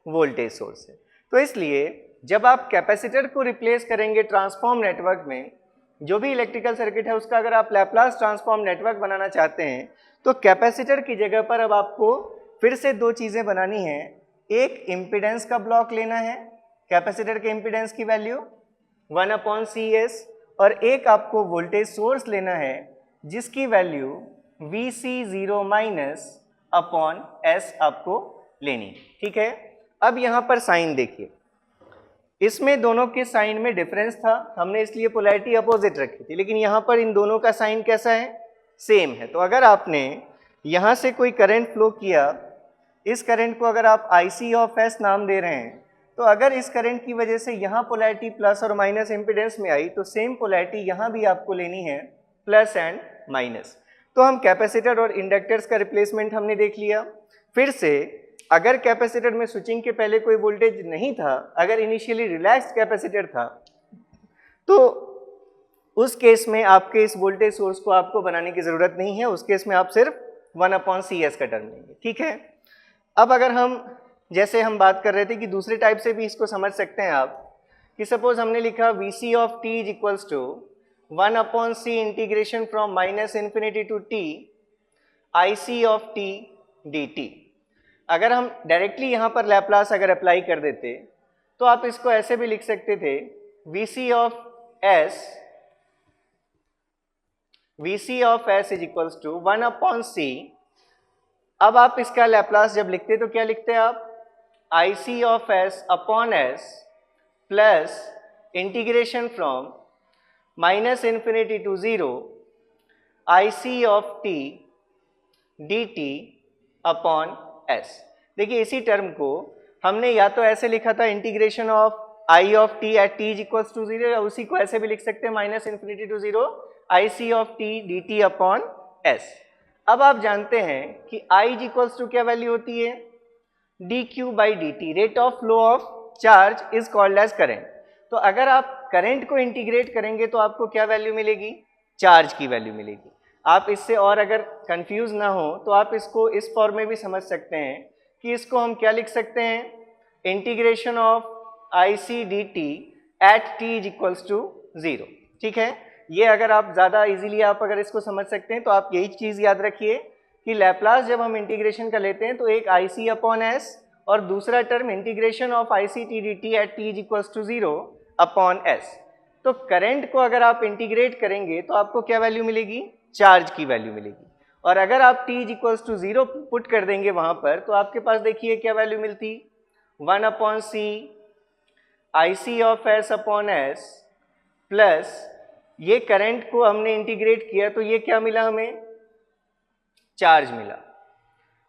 वोल्टेज सोर्स है। तो इसलिए जब आप कैपेसिटर को रिप्लेस करेंगे ट्रांसफॉर्म नेटवर्क में, जो भी इलेक्ट्रिकल सर्किट है उसका अगर आप लैप्लास ट्रांसफॉर्म नेटवर्क बनाना चाहते हैं तो कैपेसिटर की जगह पर अब आपको फिर से दो चीज़ें बनानी है। एक इम्पीडेंस का ब्लॉक लेना है, कैपेसिटर के इम्पीडेंस की वैल्यू 1 अपॉन सी एस, और एक आपको वोल्टेज सोर्स लेना है जिसकी value V C zero minus upon S आपको लेनी, ठीक है। अब यहाँ पर साइन देखिए, इसमें दोनों के साइन में डिफरेंस था, हमने इसलिए पोलैरिटी अपोजिट रखी थी, लेकिन यहाँ पर इन दोनों का साइन कैसा है, सेम है। तो अगर आपने यहाँ से कोई करंट फ्लो किया, इस करंट को अगर आप आई सी ऑफ एस नाम दे रहे हैं, तो अगर इस करंट की वजह से यहाँ पोलैरिटी प्लस और माइनस इम्पीडेंस में आई तो सेम पोलैरिटी यहाँ भी आपको लेनी है, प्लस एंड माइनस। तो हम कैपेसिटर और इंडक्टर्स का रिप्लेसमेंट हमने देख लिया। फिर से अगर कैपेसिटर में स्विचिंग के पहले कोई वोल्टेज नहीं था, अगर इनिशियली रिलैक्स्ड कैपेसिटर था, तो उस केस में आपके इस वोल्टेज सोर्स को आपको बनाने की ज़रूरत नहीं है, उस केस में आप सिर्फ 1 अपॉन सी एस का टर्म लेंगे, ठीक है। अब अगर हम जैसे हम बात कर रहे थे कि दूसरे टाइप से भी इसको समझ सकते हैं आप, कि सपोज हमने लिखा V C of T is equals to 1 upon C integration from minus infinity to T I C of T D T. अगर हम डायरेक्टली यहाँ पर लैप्लास अगर अप्लाई कर देते तो आप इसको ऐसे भी लिख सकते थे, V C of S is equals to 1 upon C. अब आप इसका लैप्लास जब लिखते तो क्या लिखते हैं आप, I C of S upon S plus integration from minus infinity to zero I C of T D T upon S. देखिए इसी टर्म को हमने या तो ऐसे लिखा था integration of I of T at T is equals to zero, या उसी को ऐसे भी लिख सकते हैं minus infinity to zero I C of T D T upon S. अब आप जानते हैं कि I इज इक्वल्स टू क्या वैल्यू होती है, D Q by D T, rate of flow of charge is called as current. तो अगर आप करंट को इंटीग्रेट करेंगे तो आपको क्या वैल्यू मिलेगी, चार्ज की वैल्यू मिलेगी। आप इससे और अगर कंफ्यूज ना हो तो आप इसको इस फॉर्म में भी समझ सकते हैं कि इसको हम क्या लिख सकते हैं, integration of I C D T at T is equals to zero, ठीक है। ये अगर आप ज़्यादा इजीली आप अगर इसको समझ सकते हैं तो आप यही चीज़ याद रखिए कि लैप्लास जब हम इंटीग्रेशन का लेते हैं तो एक आई सी अपॉन एस और दूसरा term integration of I C T D T at T is equals to zero upon S. तो करंट को अगर आप इंटीग्रेट करेंगे तो आपको क्या वैल्यू मिलेगी, चार्ज की वैल्यू मिलेगी। और अगर आप T is equals to zero put कर देंगे वहाँ पर तो आपके पास देखिए क्या वैल्यू मिलती, 1 upon C I C of S upon S plus ये करंट को हमने इंटीग्रेट किया तो ये क्या मिला हमें, चार्ज मिला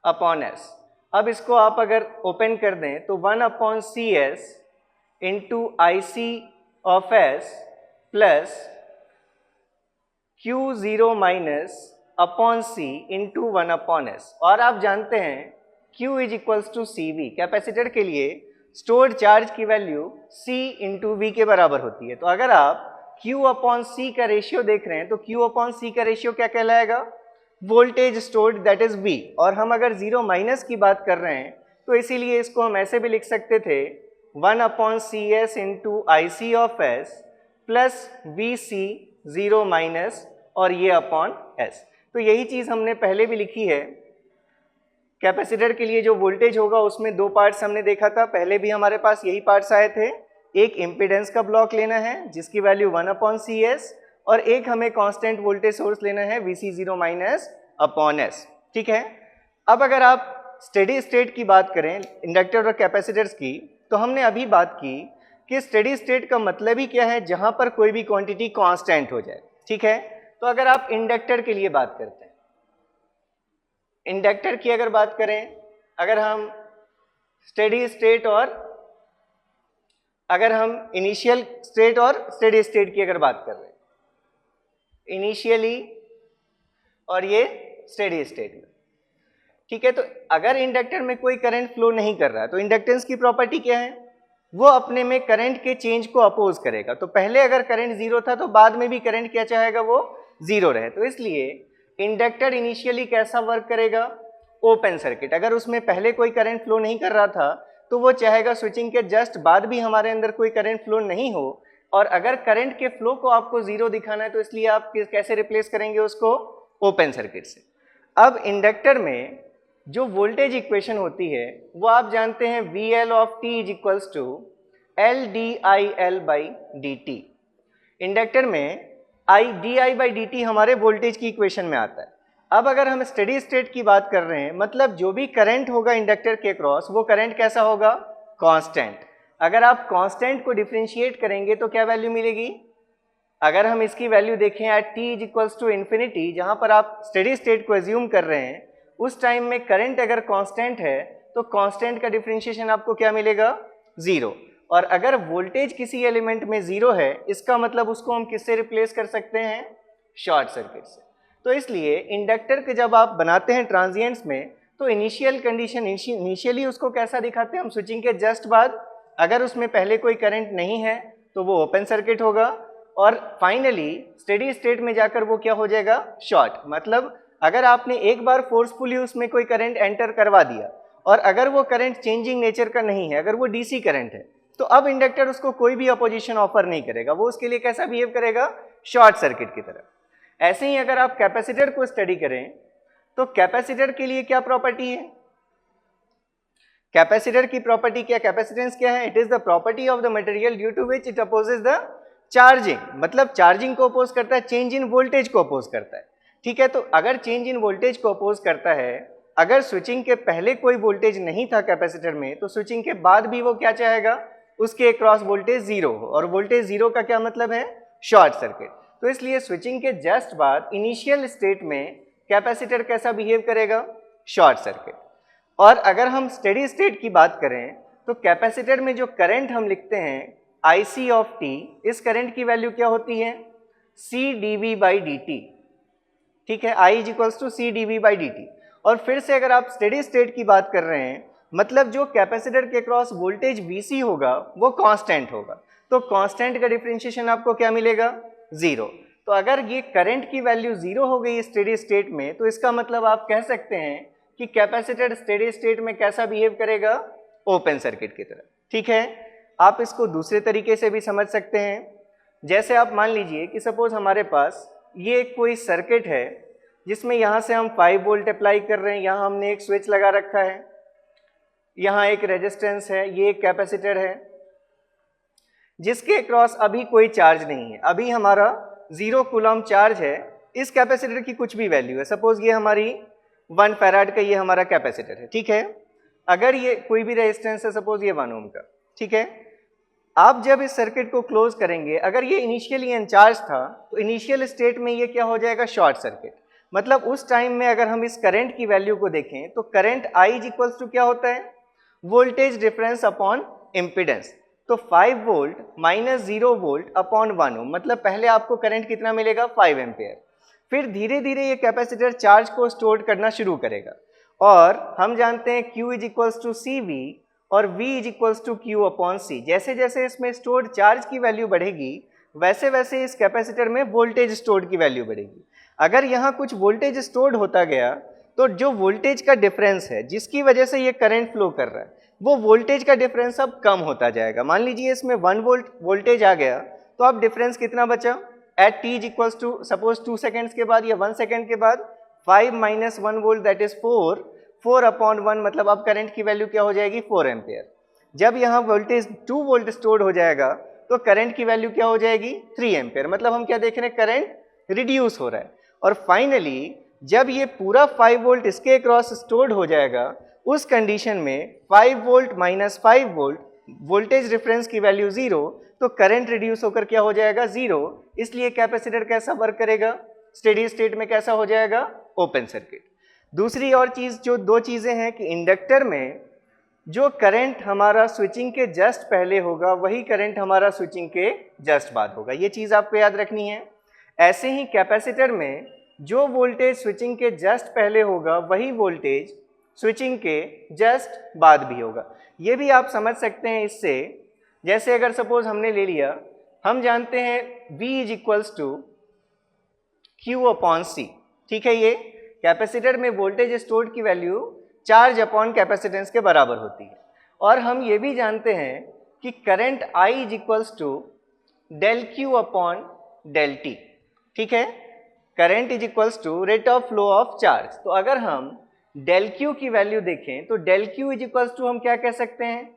अपॉन एस। अब इसको आप अगर ओपन कर दें तो 1 upon C S into I C of S plus Q zero minus upon C into 1 upon S. और आप जानते हैं Q is equals to C V, capacitor के लिए स्टोर्ड चार्ज की वैल्यू C इंटू वी के बराबर होती है। तो अगर आप Q अपॉन सी का रेशियो देख रहे हैं तो Q अपॉन सी का रेशियो क्या कहलाएगा? Voltage stored that is V। और हम अगर जीरो माइनस की बात कर रहे हैं तो इसीलिए इसको हम ऐसे भी लिख सकते थे 1 upon C S into I C of S plus V C zero minus और ये अपॉन एस। तो यही चीज़ हमने पहले भी लिखी है। कैपेसिटर के लिए जो वोल्टेज होगा उसमें दो पार्ट्स हमने देखा था, पहले भी हमारे पास यही पार्ट्स आए थे। एक इम्पीडेंस का ब्लॉक लेना है जिसकी वैल्यू 1 अपॉन सी एस, और एक हमें कांस्टेंट वोल्टेज सोर्स लेना है V C zero minus upon S. ठीक है, अब अगर आप स्टेडी स्टेट की बात करें इंडक्टर और कैपेसिटर्स की, तो हमने अभी बात की कि स्टेडी स्टेट का मतलब ही क्या है, जहां पर कोई भी क्वांटिटी कांस्टेंट हो जाए। ठीक है, तो अगर आप इंडक्टर के लिए बात करते हैं, इंडक्टर की अगर बात करें, अगर हम स्टेडी स्टेट और अगर हम इनिशियल स्टेट और स्टेडी स्टेट की अगर बात कर रहे हैं, इनिशियली और ये स्टेडी स्टेट में। ठीक है, तो अगर इंडक्टर में कोई करंट फ्लो नहीं कर रहा है तो इंडक्टेंस की प्रॉपर्टी क्या है? वो अपने में करंट के चेंज को अपोज करेगा। तो पहले अगर करंट जीरो था तो बाद में भी करंट क्या चाहेगा? वो जीरो रहे। तो इसलिए इंडक्टर इनिशियली कैसा वर्क करेगा? Open circuit. अगर उसमें पहले कोई करंट फ्लो नहीं कर रहा था तो वो चाहेगा स्विचिंग के जस्ट बाद भी हमारे अंदर कोई करंट फ्लो नहीं हो। और अगर करंट के फ्लो को आपको जीरो दिखाना है तो इसलिए आप कैसे रिप्लेस करेंगे उसको? ओपन सर्किट से। अब इंडक्टर में जो वोल्टेज इक्वेशन होती है वो आप जानते हैं VL of t is equals to L D I L by D T. Inductor में I D I by D T हमारे वोल्टेज की इक्वेशन में आता है। अब अगर हम स्टेडी स्टेट की बात कर रहे हैं, मतलब जो भी करंट होगा इंडक्टर के क्रॉस वो करंट कैसा होगा? कांस्टेंट। अगर आप कांस्टेंट को डिफरेंशिएट करेंगे तो क्या वैल्यू मिलेगी? अगर हम इसकी वैल्यू देखें at t is equals to infinity, जहां पर आप स्टेडी स्टेट को एज्यूम कर रहे हैं, उस टाइम में करंट अगर कांस्टेंट है तो कांस्टेंट का डिफरेंशिएशन आपको क्या मिलेगा? जीरो। और अगर वोल्टेज किसी एलिमेंट में जीरो है, इसका मतलब उसको हम किससे रिप्लेस कर सकते हैं? शॉर्ट सर्किट से। तो इसलिए इंडक्टर के जब आप बनाते हैं ट्रांजिएंट्स में तो इनिशियल कंडीशन इनिशियली उसको कैसा दिखाते हैं हम? स्विचिंग के जस्ट बाद अगर उसमें पहले कोई करंट नहीं है तो वो ओपन सर्किट होगा, और फाइनली स्टेडी स्टेट में जाकर वो क्या हो जाएगा? शॉर्ट। मतलब अगर आपने एक बार फोर्सफुली उसमें कोई करंट एंटर करवा दिया और अगर वो करंट चेंजिंग नेचर का नहीं है, अगर वो डीसी करंट है, तो अब इंडक्टर उसको कोई भी अपोजिशन ऑफर नहीं करेगा, वो उसके लिए कैसा बिहेव करेगा? शॉर्ट सर्किट की तरह। ऐसे ही अगर आप कैपेसिटर को स्टडी करें तो कैपेसिटर के लिए क्या प्रॉपर्टी है? कैपेसिटर की प्रॉपर्टी क्या, कैपेसिटेंस क्या है? It is the property of the material due to which it opposes the charging. मतलब चार्जिंग को अपोज करता है, चेंज इन वोल्टेज को अपोज करता है। ठीक है, तो अगर चेंज इन वोल्टेज को अपोज करता है, अगर स्विचिंग के पहले कोई वोल्टेज नहीं था कैपेसिटर में तो स्विचिंग के बाद भी वो क्या चाहेगा? उसके क्रॉस वोल्टेज जीरो हो, और वोल्टेज जीरो का क्या मतलब है? Short circuit. तो इसलिए स्विचिंग के जस्ट बाद इनिशियल स्टेट में कैपेसिटर कैसा बिहेव करेगा? Short circuit. और अगर हम स्टेडी स्टेट की बात करें तो कैपेसिटर में जो करंट हम लिखते हैं IC ऑफ t, इस करंट की वैल्यू क्या होती है? C dV by D T. ठीक है, I is equals to C dV by D T. और फिर से अगर आप स्टेडी स्टेट की बात कर रहे हैं, मतलब जो कैपेसिटर के क्रॉस वोल्टेज VC होगा वो कांस्टेंट होगा, तो कांस्टेंट का डिफरेंशिएशन आपको क्या मिलेगा? जीरो। तो अगर ये करंट की वैल्यू जीरो हो गई स्टेडी स्टेट में तो इसका मतलब आप कह सकते हैं कि कैपेसिटर स्टेडी स्टेट में कैसा बिहेव करेगा? ओपन सर्किट की तरह। ठीक है, आप इसको दूसरे तरीके से भी समझ सकते हैं। जैसे आप मान लीजिए कि सपोज हमारे पास ये कोई सर्किट है जिसमें यहाँ से हम 5 वोल्ट अप्लाई कर रहे हैं, यहाँ हमने एक स्विच लगा रखा है, यहाँ एक रेजिस्टेंस है, ये एक कैपेसिटर है जिसके क्रॉस अभी कोई चार्ज नहीं है, अभी हमारा 0 कूलम चार्ज है। इस कैपेसिटर की कुछ भी वैल्यू है, सपोज ये हमारी 1 फैराड का ये हमारा कैपेसिटर है। ठीक है, अगर ये कोई भी रेजिस्टेंस है, सपोज ये 1 ओम का। ठीक है, आप जब इस सर्किट को क्लोज करेंगे, अगर ये इनिशियली अनचार्ज था तो इनिशियल स्टेट में ये क्या हो जाएगा? Short circuit. मतलब उस टाइम में अगर हम इस करंट की वैल्यू को देखें तो current I is equals to क्या होता है? Voltage difference upon impedance. तो 5 volt minus 0 volt upon 1 ohm, मतलब पहले आपको करंट कितना मिलेगा? 5 एम्पियर। फिर धीरे धीरे ये कैपेसिटर चार्ज को स्टोर करना शुरू करेगा और हम जानते हैं Q is equals to C V और V is equals to Q upon C. जैसे जैसे इसमें स्टोर्ड चार्ज की वैल्यू बढ़ेगी वैसे वैसे इस कैपेसिटर में वोल्टेज स्टोर्ड की वैल्यू बढ़ेगी। अगर यहाँ कुछ वोल्टेज स्टोर्ड होता गया तो जो वोल्टेज का डिफरेंस है जिसकी वजह से ये करंट फ्लो कर रहा है वो वोल्टेज का डिफरेंस अब कम होता जाएगा। मान लीजिए इसमें 1 वोल्ट वोल्टेज आ गया तो अब डिफरेंस कितना बचा at t is equals to suppose 2 seconds के बाद या 1 सेकेंड के बाद 5 minus 1 volt that is 4 upon 1 मतलब अब करंट की वैल्यू क्या हो जाएगी 4 एम्पेयर। जब यहाँ वोल्टेज 2 वोल्ट स्टोर हो जाएगा तो करंट की वैल्यू क्या हो जाएगी 3 एम्पेयर। मतलब हम क्या देख रहे हैं करंट रिड्यूस हो रहा है। और फाइनली जब ये पूरा 5 वोल्ट इसके अक्रॉस स्टोर्ड हो जाएगा उस कंडीशन में 5 volt minus 5 volt voltage difference की वैल्यू 0 तो करंट रिड्यूस होकर क्या हो जाएगा 0। इसलिए कैपेसिटर कैसा वर्क करेगा स्टेडी स्टेट में कैसा हो जाएगा ओपन सर्किट। दूसरी और चीज जो दो चीजें हैं कि इंडक्टर में जो करंट हमारा स्विचिंग के जस्ट पहले होगा वही करंट हमारा स्विचिंग के जस्ट बाद होगा, ये चीज आपको याद रखनी है। ऐसे ही कैपेसिटर में जो वोल्टेज स्विचिंग के जस्ट पहले होगा वही वोल्टेज स्विचिंग के जस्ट बाद भी होगा। ये भी आप समझ सकते हैं इससे, जैसे अगर सपोज हमने ले लिया हम जानते हैं V is equals to Q upon C, ठीक है। ये कैपेसिटर में वोल्टेज स्टोर्ड की वैल्यू चार्ज अपॉन कैपेसिटेंस के बराबर होती है। और हम ये भी जानते हैं कि current I is equals to del Q upon del T, ठीक है। Current is equals to rate of flow of charge. तो अगर हम डेल क्यू की वैल्यू देखें तो del Q is equals to हम क्या कह सकते हैं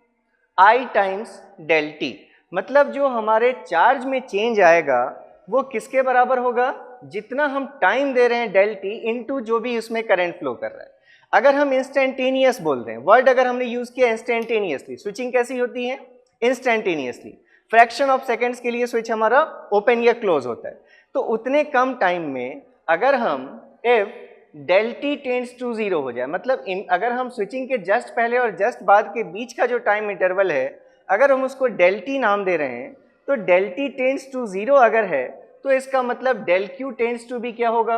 I टाइम्स डेल टी। मतलब जो हमारे चार्ज में चेंज आएगा वो किसके बराबर होगा जितना हम टाइम दे रहे हैं डेल टी इंटू जो भी उसमें करंट फ्लो कर रहा है। अगर हम इंस्टेंटेनियस बोल रहे हैं वर्ड अगर हमने यूज किया इंस्टेंटेनियसली, स्विचिंग कैसी होती है इंस्टेंटेनियसली, फ्रैक्शन ऑफ सेकेंड्स के लिए स्विच हमारा ओपन या क्लोज होता है। तो उतने कम टाइम में अगर हम if del T tends to 0 हो जाए, मतलब अगर हम स्विचिंग के जस्ट पहले और जस्ट बाद के बीच का जो टाइम इंटरवल है अगर हम उसको डेल टी नाम दे रहे हैं तो डेल टी टेंड्स टू 0 अगर है तो इसका मतलब डेल क्यू टेंड्स टू भी क्या होगा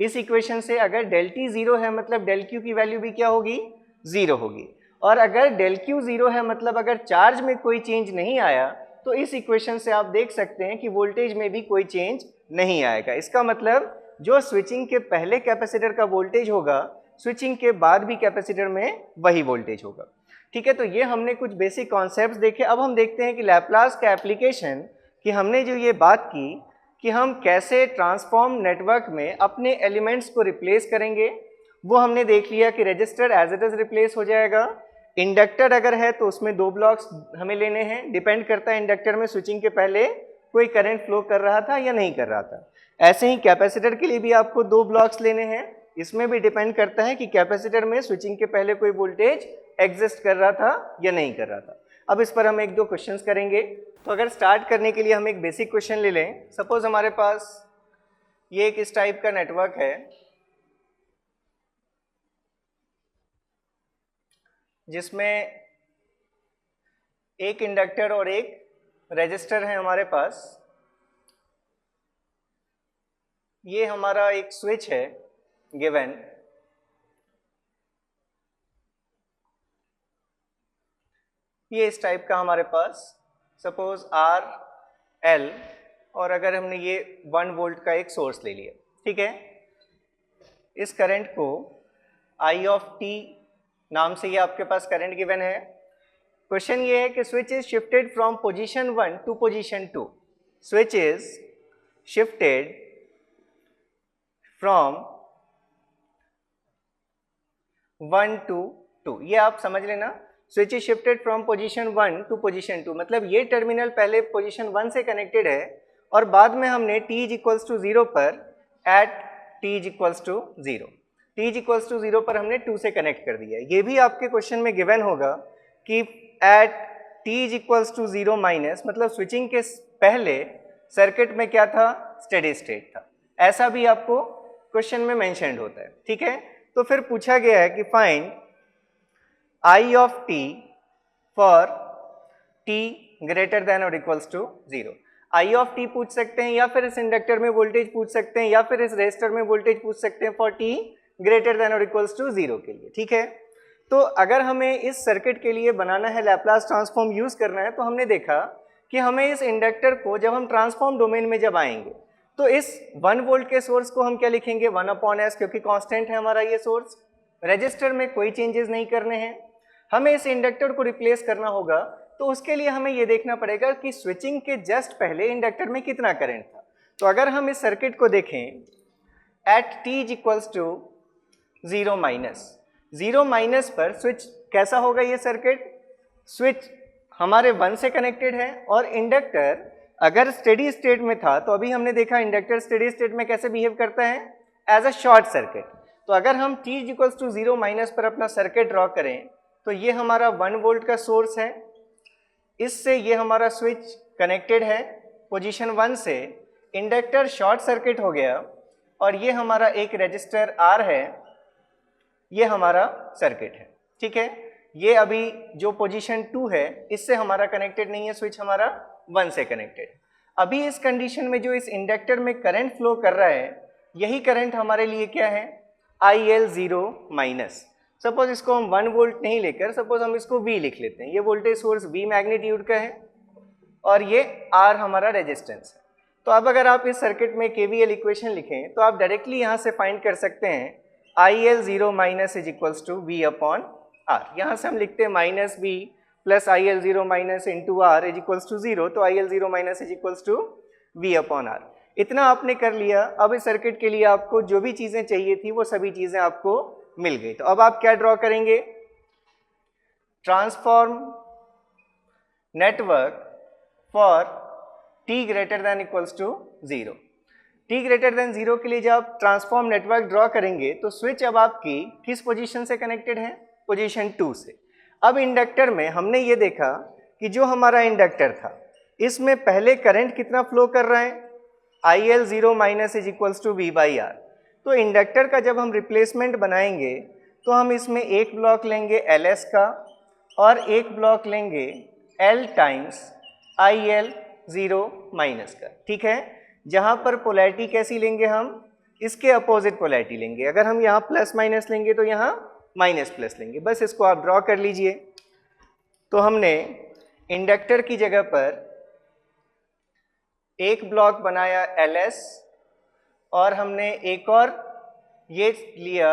इस इक्वेशन से अगर डेल टी 0 है मतलब डेल क्यू की वैल्यू भी क्या होगी 0 होगी। और अगर डेल क्यू 0 है मतलब अगर चार्ज में कोई चेंज नहीं आया तो इस इक्वेशन से आप देख सकते हैं कि वोल्टेज में भी कोई चेंज नहीं आएगा। इसका मतलब जो स्विचिंग के पहले कैपेसिटर का वोल्टेज होगा स्विचिंग के बाद भी कैपेसिटर में वही वोल्टेज होगा, ठीक है। तो ये हमने कुछ बेसिक कॉन्सेप्ट्स देखे। अब हम देखते हैं कि लैप्लास का एप्लीकेशन कि हमने जो ये बात की कि हम कैसे ट्रांसफॉर्म नेटवर्क में अपने एलिमेंट्स को रिप्लेस करेंगे वो हमने देख लिया कि resistor as it is replace हो जाएगा। इंडक्टर अगर है तो उसमें 2 ब्लॉक्स हमें लेने हैं, डिपेंड करता है इंडक्टर में स्विचिंग के पहले कोई करंट फ्लो कर रहा था या नहीं कर रहा था। ऐसे ही कैपेसिटर के लिए भी आपको 2 ब्लॉक्स लेने हैं, इसमें भी डिपेंड करता है कि कैपेसिटर में स्विचिंग के पहले कोई वोल्टेज एग्जिस्ट कर रहा था या नहीं कर रहा था। अब इस पर हम 1-2 क्वेश्चंस करेंगे। तो अगर स्टार्ट करने के लिए हम एक बेसिक क्वेश्चन ले लें। सपोज हमारे पास ये एक इस टाइप का नेटवर्क है जिसमें एक इंडक्टर और एक रेजिस्टर है हमारे पास। ये हमारा एक स्विच है गिवन, ये इस टाइप का हमारे पास सपोज आर एल और अगर हमने ये 1 वोल्ट का एक सोर्स ले लिया, ठीक है। इस करंट को आई ऑफ टी नाम से ये आपके पास करंट गिवन है। क्वेश्चन ये है कि switch is shifted from position 1 to position 2। Switch is shifted from 1 to 2, ये आप समझ लेना। Switch is shifted from position 1 to position 2 मतलब ये टर्मिनल पहले पोजीशन 1 से कनेक्टेड है और बाद में हमने t इज इक्वल्स टू 0 पर at t is equals to 0 t is equals to 0 पर हमने 2 से कनेक्ट कर दिया है। ये भी आपके क्वेश्चन में गिवन होगा कि at t is equals to 0 minus मतलब स्विचिंग के पहले सर्किट में क्या था स्टेडी स्टेट था, ऐसा भी आपको क्वेश्चन में मेंशन्ड होता है, ठीक है। तो फिर पूछा गया है कि find I of t for t greater than और equals to 0। I of T पूछ सकते हैं, या फिर इस इंडक्टर में वोल्टेज पूछ सकते हैं, या फिर इस रेजिस्टर में वोल्टेज पूछ सकते हैं फॉर टी ग्रेटर देन और इक्वल्स टू 0 के लिए, ठीक है। तो अगर हमें इस सर्किट के लिए बनाना है, लैप्लास ट्रांसफॉर्म यूज करना है, तो हमने देखा कि हमें इस इंडक्टर को जब हम ट्रांसफॉर्म डोमेन में जब आएंगे तो इस 1 वोल्ट के सोर्स को हम क्या लिखेंगे 1/s, क्योंकि कांस्टेंट है हमारा ये सोर्स। रजिस्टर में कोई चेंजेस नहीं करने हैं, हमें इस इंडक्टर को रिप्लेस करना होगा। तो उसके लिए हमें ये देखना पड़ेगा कि स्विचिंग के जस्ट पहले इंडक्टर में कितना करंट था। तो अगर हम इस सर्किट को देखें at t equals to 0 minus पर स्विच कैसा होगा ये सर्किट, स्विच हमारे 1 से कनेक्टेड है और इंडक्टर अगर स्टेडी स्टेट में था तो अभी हमने देखा इंडक्टर स्टेडी स्टेट में कैसे बिहेव करता है, एज अ शॉर्ट सर्किट। तो अगर हम t इक्वल्स टू 0 पर अपना सर्किट ड्रॉ करें तो ये हमारा 1 वोल्ट का सोर्स है, इससे ये हमारा स्विच कनेक्टेड है पोजीशन 1 से, इंडक्टर शॉर्ट सर्किट हो गया और ये हमारा एक रेजिस्टर R है, ये हमारा सर्किट है, ठीक है। ये अभी जो पोजीशन 2 है इससे हमारा कनेक्टेड नहीं है, स्विच हमारा 1 से कनेक्टेड। अभी इस कंडीशन में जो इस इंडक्टर में करंट फ्लो कर रहा है यही करंट हमारे लिए क्या है IL0 सपोज इसको हम 1 वोल्ट नहीं लेकर सपोज हम इसको V लिख लेते हैं। ये वोल्टेज सोर्स V मैग्नीट्यूड का है और ये R हमारा रेजिस्टेंस है। तो अब अगर आप इस सर्किट में KVL इक्वेशन लिखें तो आप डायरेक्टली यहाँ से फाइंड कर सकते हैं IL0 is equals to V/R। यहाँ से हम लिखते हैं -V plus IL0 into R is equals to 0, तो IL0 is equals to V/R। इतना आपने कर लिया। अब इस सर्किट के लिए आपको जो भी चीज़ें चाहिए थी वो सभी चीज़ें आपको मिल गई। तो अब आप क्या ड्रॉ करेंगे, transform network for t greater than equals to 0। t greater than 0 के लिए जब आप ट्रांसफॉर्म नेटवर्क ड्रॉ करेंगे तो स्विच अब आपकी किस पोजीशन से कनेक्टेड है, पोजीशन 2 से। अब इंडक्टर में हमने ये देखा कि जो हमारा इंडक्टर था इसमें पहले करंट कितना फ्लो कर रहा है IL0 is equals to V/R। तो इंडक्टर का जब हम रिप्लेसमेंट बनाएंगे तो हम इसमें एक ब्लॉक लेंगे LS का और एक ब्लॉक लेंगे L टाइम्स IL0 का, ठीक है। जहाँ पर पोलैरिटी कैसी लेंगे, हम इसके अपोजिट पोलैरिटी लेंगे। अगर हम यहाँ प्लस माइनस लेंगे तो यहाँ माइनस प्लस लेंगे। बस इसको आप ड्रॉ कर लीजिए। तो हमने इंडक्टर की जगह पर एक ब्लॉक बनाया LS और हमने एक और ये लिया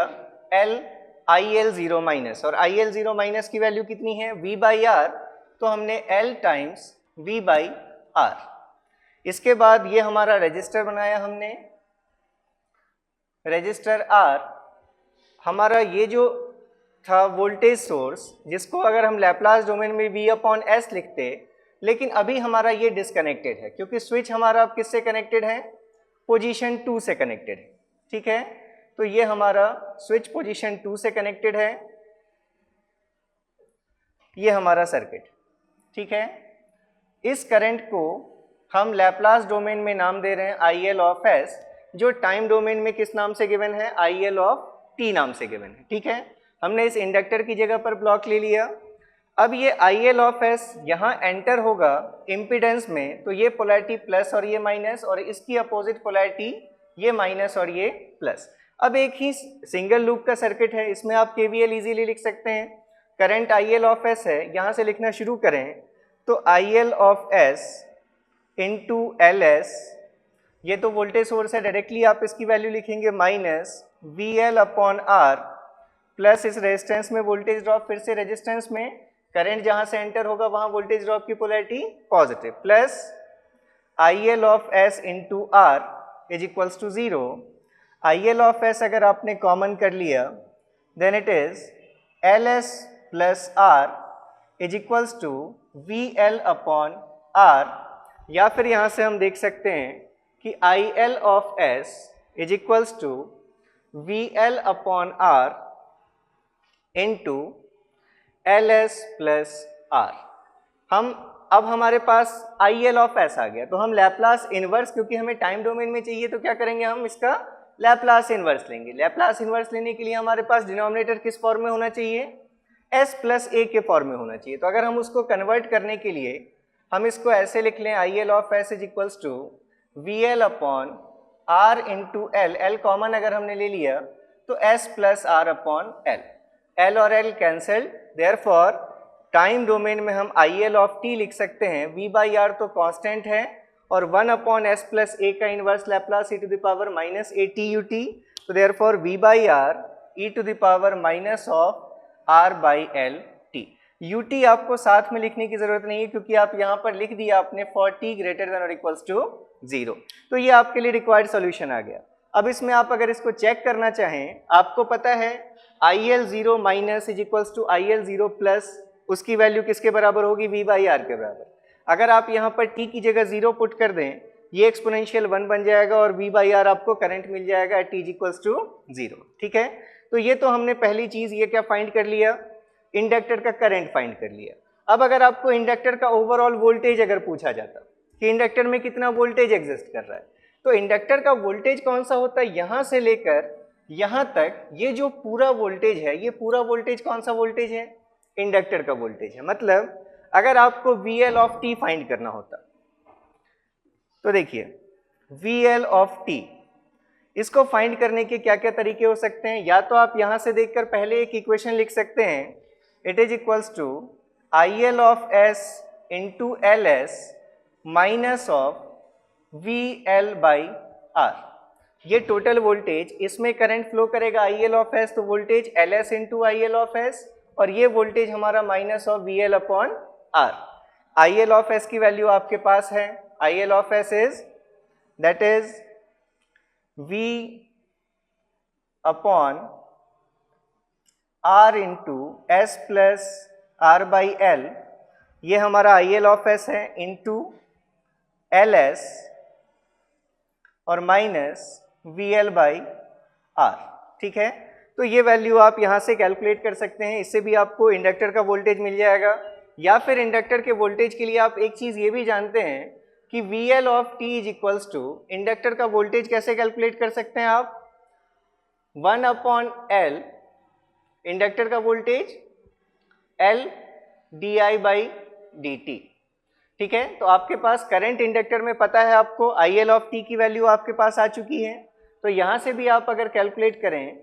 IL0 और IL0 की वैल्यू कितनी है V/R, तो हमने L टाइम्स V/R। इसके बाद ये हमारा रजिस्टर बनाया हमने, रजिस्टर R हमारा ये जो था वोल्टेज सोर्स जिसको अगर हम लैप्लास डोमेन में V/S लिखते, लेकिन अभी हमारा ये डिसकनेक्टेड है क्योंकि स्विच हमारा अब किससे कनेक्टेड है, पोजीशन 2 से कनेक्टेड है, ठीक है। तो ये हमारा स्विच पोजीशन 2 से कनेक्टेड है, ये हमारा सर्किट, ठीक है। इस करंट को हम लैप्लास डोमेन में नाम दे रहे हैं IL/S, जो टाइम डोमेन में किस नाम से गिवन है IL/t नाम से गिवन है, ठीक है। हमने इस इंडक्टर की जगह पर ब्लॉक ले लिया। अब ये IL/S यहाँ एंटर होगा इम्पीडेंस में, तो ये पोलैरिटी प्लस और ये माइनस, और इसकी अपोजिट पोलैरिटी ये माइनस और ये प्लस। अब एक ही सिंगल लूप का सर्किट है, इसमें आप KVL इजीली लिख सकते हैं। करंट IL/S है, यहाँ से लिखना शुरू करें तो IL/S इंटू LS, ये तो वोल्टेज सोर्स है, डायरेक्टली आप इसकी वैल्यू लिखेंगे माइनस VL/R प्लस इस रेजिस्टेंस में वोल्टेज ड्रॉप, फिर से रेजिस्टेंस में करंट जहाँ से एंटर होगा वहाँ वोल्टेज ड्रॉप की polarity positive, plus IL/S into R is equals to 0। IL/S अगर आपने कॉमन कर लिया then it is LS plus R is equals to VL/R, या फिर यहाँ से हम देख सकते हैं कि IL/S is equals to VL/R into LS plus R। अब हमारे पास IL/S आ गया, तो हम लैप्लास इनवर्स, क्योंकि हमें टाइम डोमेन में चाहिए तो क्या करेंगे, हम इसका लैप्लास इनवर्स लेंगे। लैप्लास इनवर्स लेने के लिए हमारे पास डिनोमिनेटर किस फॉर्म में होना चाहिए, S प्लस A के फॉर्म में होना चाहिए। तो अगर हम उसको कन्वर्ट करने के लिए हम इसको ऐसे लिख लें I L of S is equals to V L upon R into L, L common अगर हमने ले लिया तो S plus R upon L, L और L cancelled, therefore time domain में हम आई एल ऑफ टी लिख सकते हैं, वी बाई आर तो कांस्टेंट है और 1 अपॉन एस प्लस ए का inverse Laplace E to the power minus A T U T, तो therefore V by R E to the power minus of R by L T. U T आपको साथ में लिखने की जरूरत नहीं है क्योंकि आप यहाँ पर लिख दिया आपने फॉर टी ग्रेटर देन और इक्वल्स टू 0, तो ये आपके लिए रिक्वायर्ड सॉल्यूशन आ गया। अब इसमें आप अगर इसको चेक करना चाहें, आपको पता है I L zero minus is equals to I L zero plus, उसकी वैल्यू किसके बराबर होगी, वी बाई आर के बराबर। अगर आप यहाँ पर टी की जगह 0 पुट कर दें, ये एक्सपोनेंशियल 1 बन जाएगा और वी बाई आर आपको करंट मिल जाएगा एट टी इक्वल्स टू 0, ठीक है। तो ये तो हमने पहली चीज ये क्या फाइंड कर लिया, इंडक्टर का करंट फाइंड कर लिया। अब अगर आपको इंडक्टर का ओवरऑल वोल्टेज अगर पूछा जाता कि इंडक्टर में कितना वोल्टेज एग्जिस्ट कर रहा है, तो इंडक्टर का वोल्टेज कौन सा होता है, यहां से लेकर यहां तक ये जो पूरा वोल्टेज है, ये पूरा वोल्टेज कौन सा वोल्टेज है, इंडक्टर का वोल्टेज है। मतलब अगर आपको we L of T find करना होता तो देखिए वी एल ऑफ टी, इसको फाइंड करने के क्या क्या तरीके हो सकते हैं। या तो आप यहां से देखकर पहले एक इक्वेशन लिख सकते हैं, it is equals to I L of S into L S minus of V L by R. ये टोटल वोल्टेज, इसमें करंट फ्लो करेगा आई एल ऑफ एस, तो voltage L S into I L of S, और ये वोल्टेज हमारा minus of V L upon R. I L of S की वैल्यू आपके पास है, I L of S is that is V upon R into S plus R by L, ये हमारा आई एल ऑफ एस है, इंटू एल एस और minus V L by R, ठीक है। तो ये वैल्यू आप यहाँ से कैलकुलेट कर सकते हैं, इससे भी आपको इंडक्टर का वोल्टेज मिल जाएगा। या फिर इंडक्टर के वोल्टेज के लिए आप एक चीज़ ये भी जानते हैं कि V L of T is equals to, inductor का वोल्टेज कैसे कैलकुलेट कर सकते हैं आप, 1 अपॉन एल इंडक्टर का voltage, L D I by D T, ठीक है। तो आपके पास करंट इंडक्टर में पता है आपको, आई एल ऑफ टी की वैल्यू आपके पास आ चुकी है, तो यहाँ से भी आप अगर कैलकुलेट करें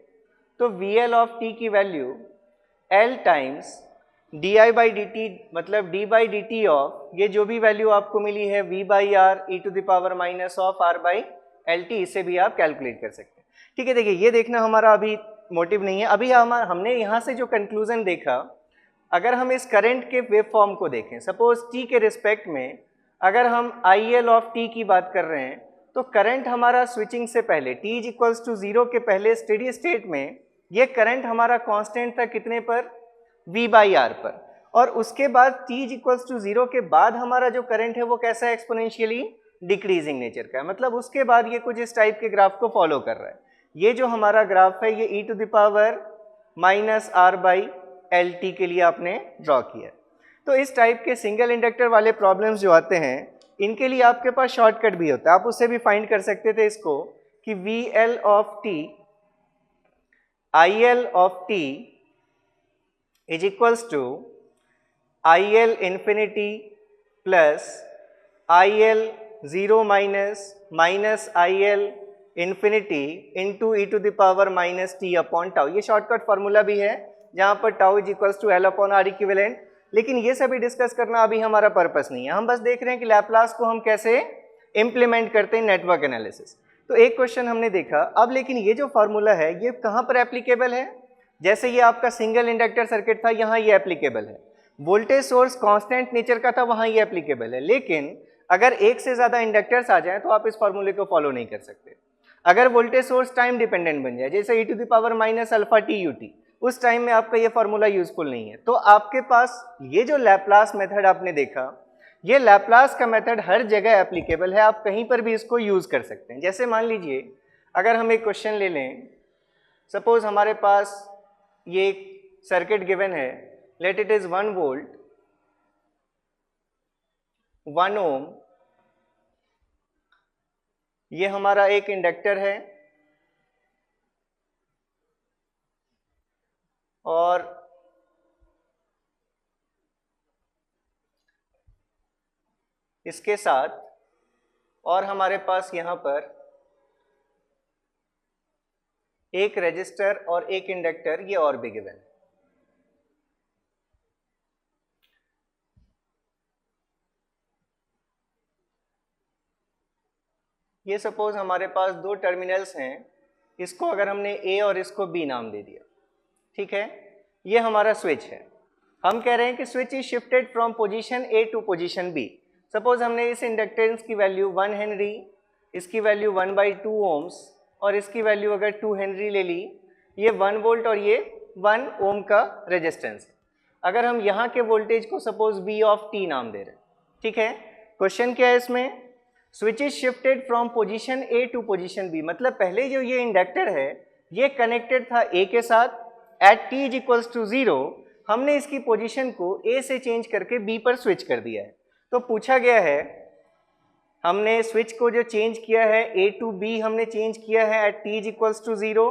तो वी एल ऑफ टी की value L times D I by D T, मतलब D by D T of, ये जो भी वैल्यू आपको मिली है V by R E to the power minus of R by L T, इसे भी आप कैलकुलेट कर सकते हैं, ठीक है। देखिए ये देखना हमारा अभी मोटिव नहीं है, अभी हमने यहाँ से जो कंक्लूजन देखा, अगर हम इस करंट के वेव फॉर्म को देखें, सपोज टी के रिस्पेक्ट में अगर हम आई एल ऑफ टी की बात कर रहे हैं, तो करंट हमारा स्विचिंग से पहले टी इज इक्वल्स टू 0 के पहले स्टेडी स्टेट में ये करंट हमारा कांस्टेंट था कितने पर, V बाई आर पर, और उसके बाद t इज इक्वल्स टू 0 के बाद हमारा जो करंट है वो कैसा है, एक्सपोनेंशियली डिक्रीजिंग नेचर का है। मतलब उसके बाद ये कुछ इस टाइप के ग्राफ को फॉलो कर रहा है। ये जो हमारा ग्राफ है ये e to the power minus R by L T के लिए आपने ड्रॉ किया। तो इस टाइप के सिंगल इंडक्टर वाले प्रॉब्लम्स जो आते हैं, इनके लिए आपके पास शॉर्टकट भी होता है, आप उससे भी फाइंड कर सकते थे इसको कि V L of T, I L of T is equals to IL infinity plus IL 0 minus IL infinity into e to the power minus t upon tau। ये शॉर्टकट फार्मूला भी है जहाँ पर tau is equals to L upon R equivalent, लेकिन ये सभी डिस्कस करना अभी हमारा पर्पस नहीं है, हम बस देख रहे हैं कि लैप्लास को हम कैसे इंप्लीमेंट करते हैं नेटवर्क एनालिसिस। तो एक क्वेश्चन हमने देखा, अब लेकिन ये जो फार्मूला है ये कहाँ पर एप्लीकेबल है, जैसे ये आपका सिंगल इंडक्टर सर्किट था, यहाँ ये एप्लीकेबल है, वोल्टेज सोर्स कांस्टेंट नेचर का था, वहाँ ये एप्लीकेबल है। लेकिन अगर एक से ज़्यादा इंडक्टर्स आ जाएं तो आप इस फार्मूले को फॉलो नहीं कर सकते। अगर वोल्टेज सोर्स टाइम डिपेंडेंट बन जाए, जैसे e to the power minus alpha T U T, उस टाइम में आपका ये फार्मूला यूजफुल नहीं है। तो आपके पास ये जो लैप्लास मेथड आपने देखा, ये लैप्लास का मेथड हर जगह एप्लीकेबल है, आप कहीं पर भी इसको यूज़ कर सकते हैं। जैसे मान लीजिए अगर हम एक क्वेश्चन ले लें, सपोज हमारे पास ये एक सर्किट गिवन है, लेट इट इज 1 वोल्ट 1 ओम, ये हमारा एक इंडक्टर है और इसके साथ और हमारे पास यहाँ पर एक रेजिस्टर और एक इंडक्टर, ये और भी गिवन है। ये सपोज हमारे पास दो टर्मिनल्स हैं, इसको अगर हमने ए और इसको बी नाम दे दिया, ठीक है, ये हमारा स्विच है। हम कह रहे हैं कि switch is shifted from position A to position B. Suppose हमने इस इंडक्टेंस की वैल्यू 1 हेनरी, इसकी वैल्यू 1/2 ओम्स और इसकी वैल्यू अगर 2 हेनरी ले ली, ये 1 वोल्ट और ये 1 ओम का रेजिस्टेंस। अगर हम यहाँ के वोल्टेज को सपोज V ऑफ T नाम दे रहे हैं, ठीक है। क्वेश्चन क्या है इसमें, switch is shifted from position A to position B, मतलब पहले जो ये इंडक्टर है ये कनेक्टेड था ए के साथ, एट t इक्वल्स टू 0 हमने इसकी पोजीशन को ए से चेंज करके बी पर स्विच कर दिया है। तो पूछा गया है, हमने स्विच को जो चेंज किया है ए टू बी हमने चेंज किया है at t equals to 0,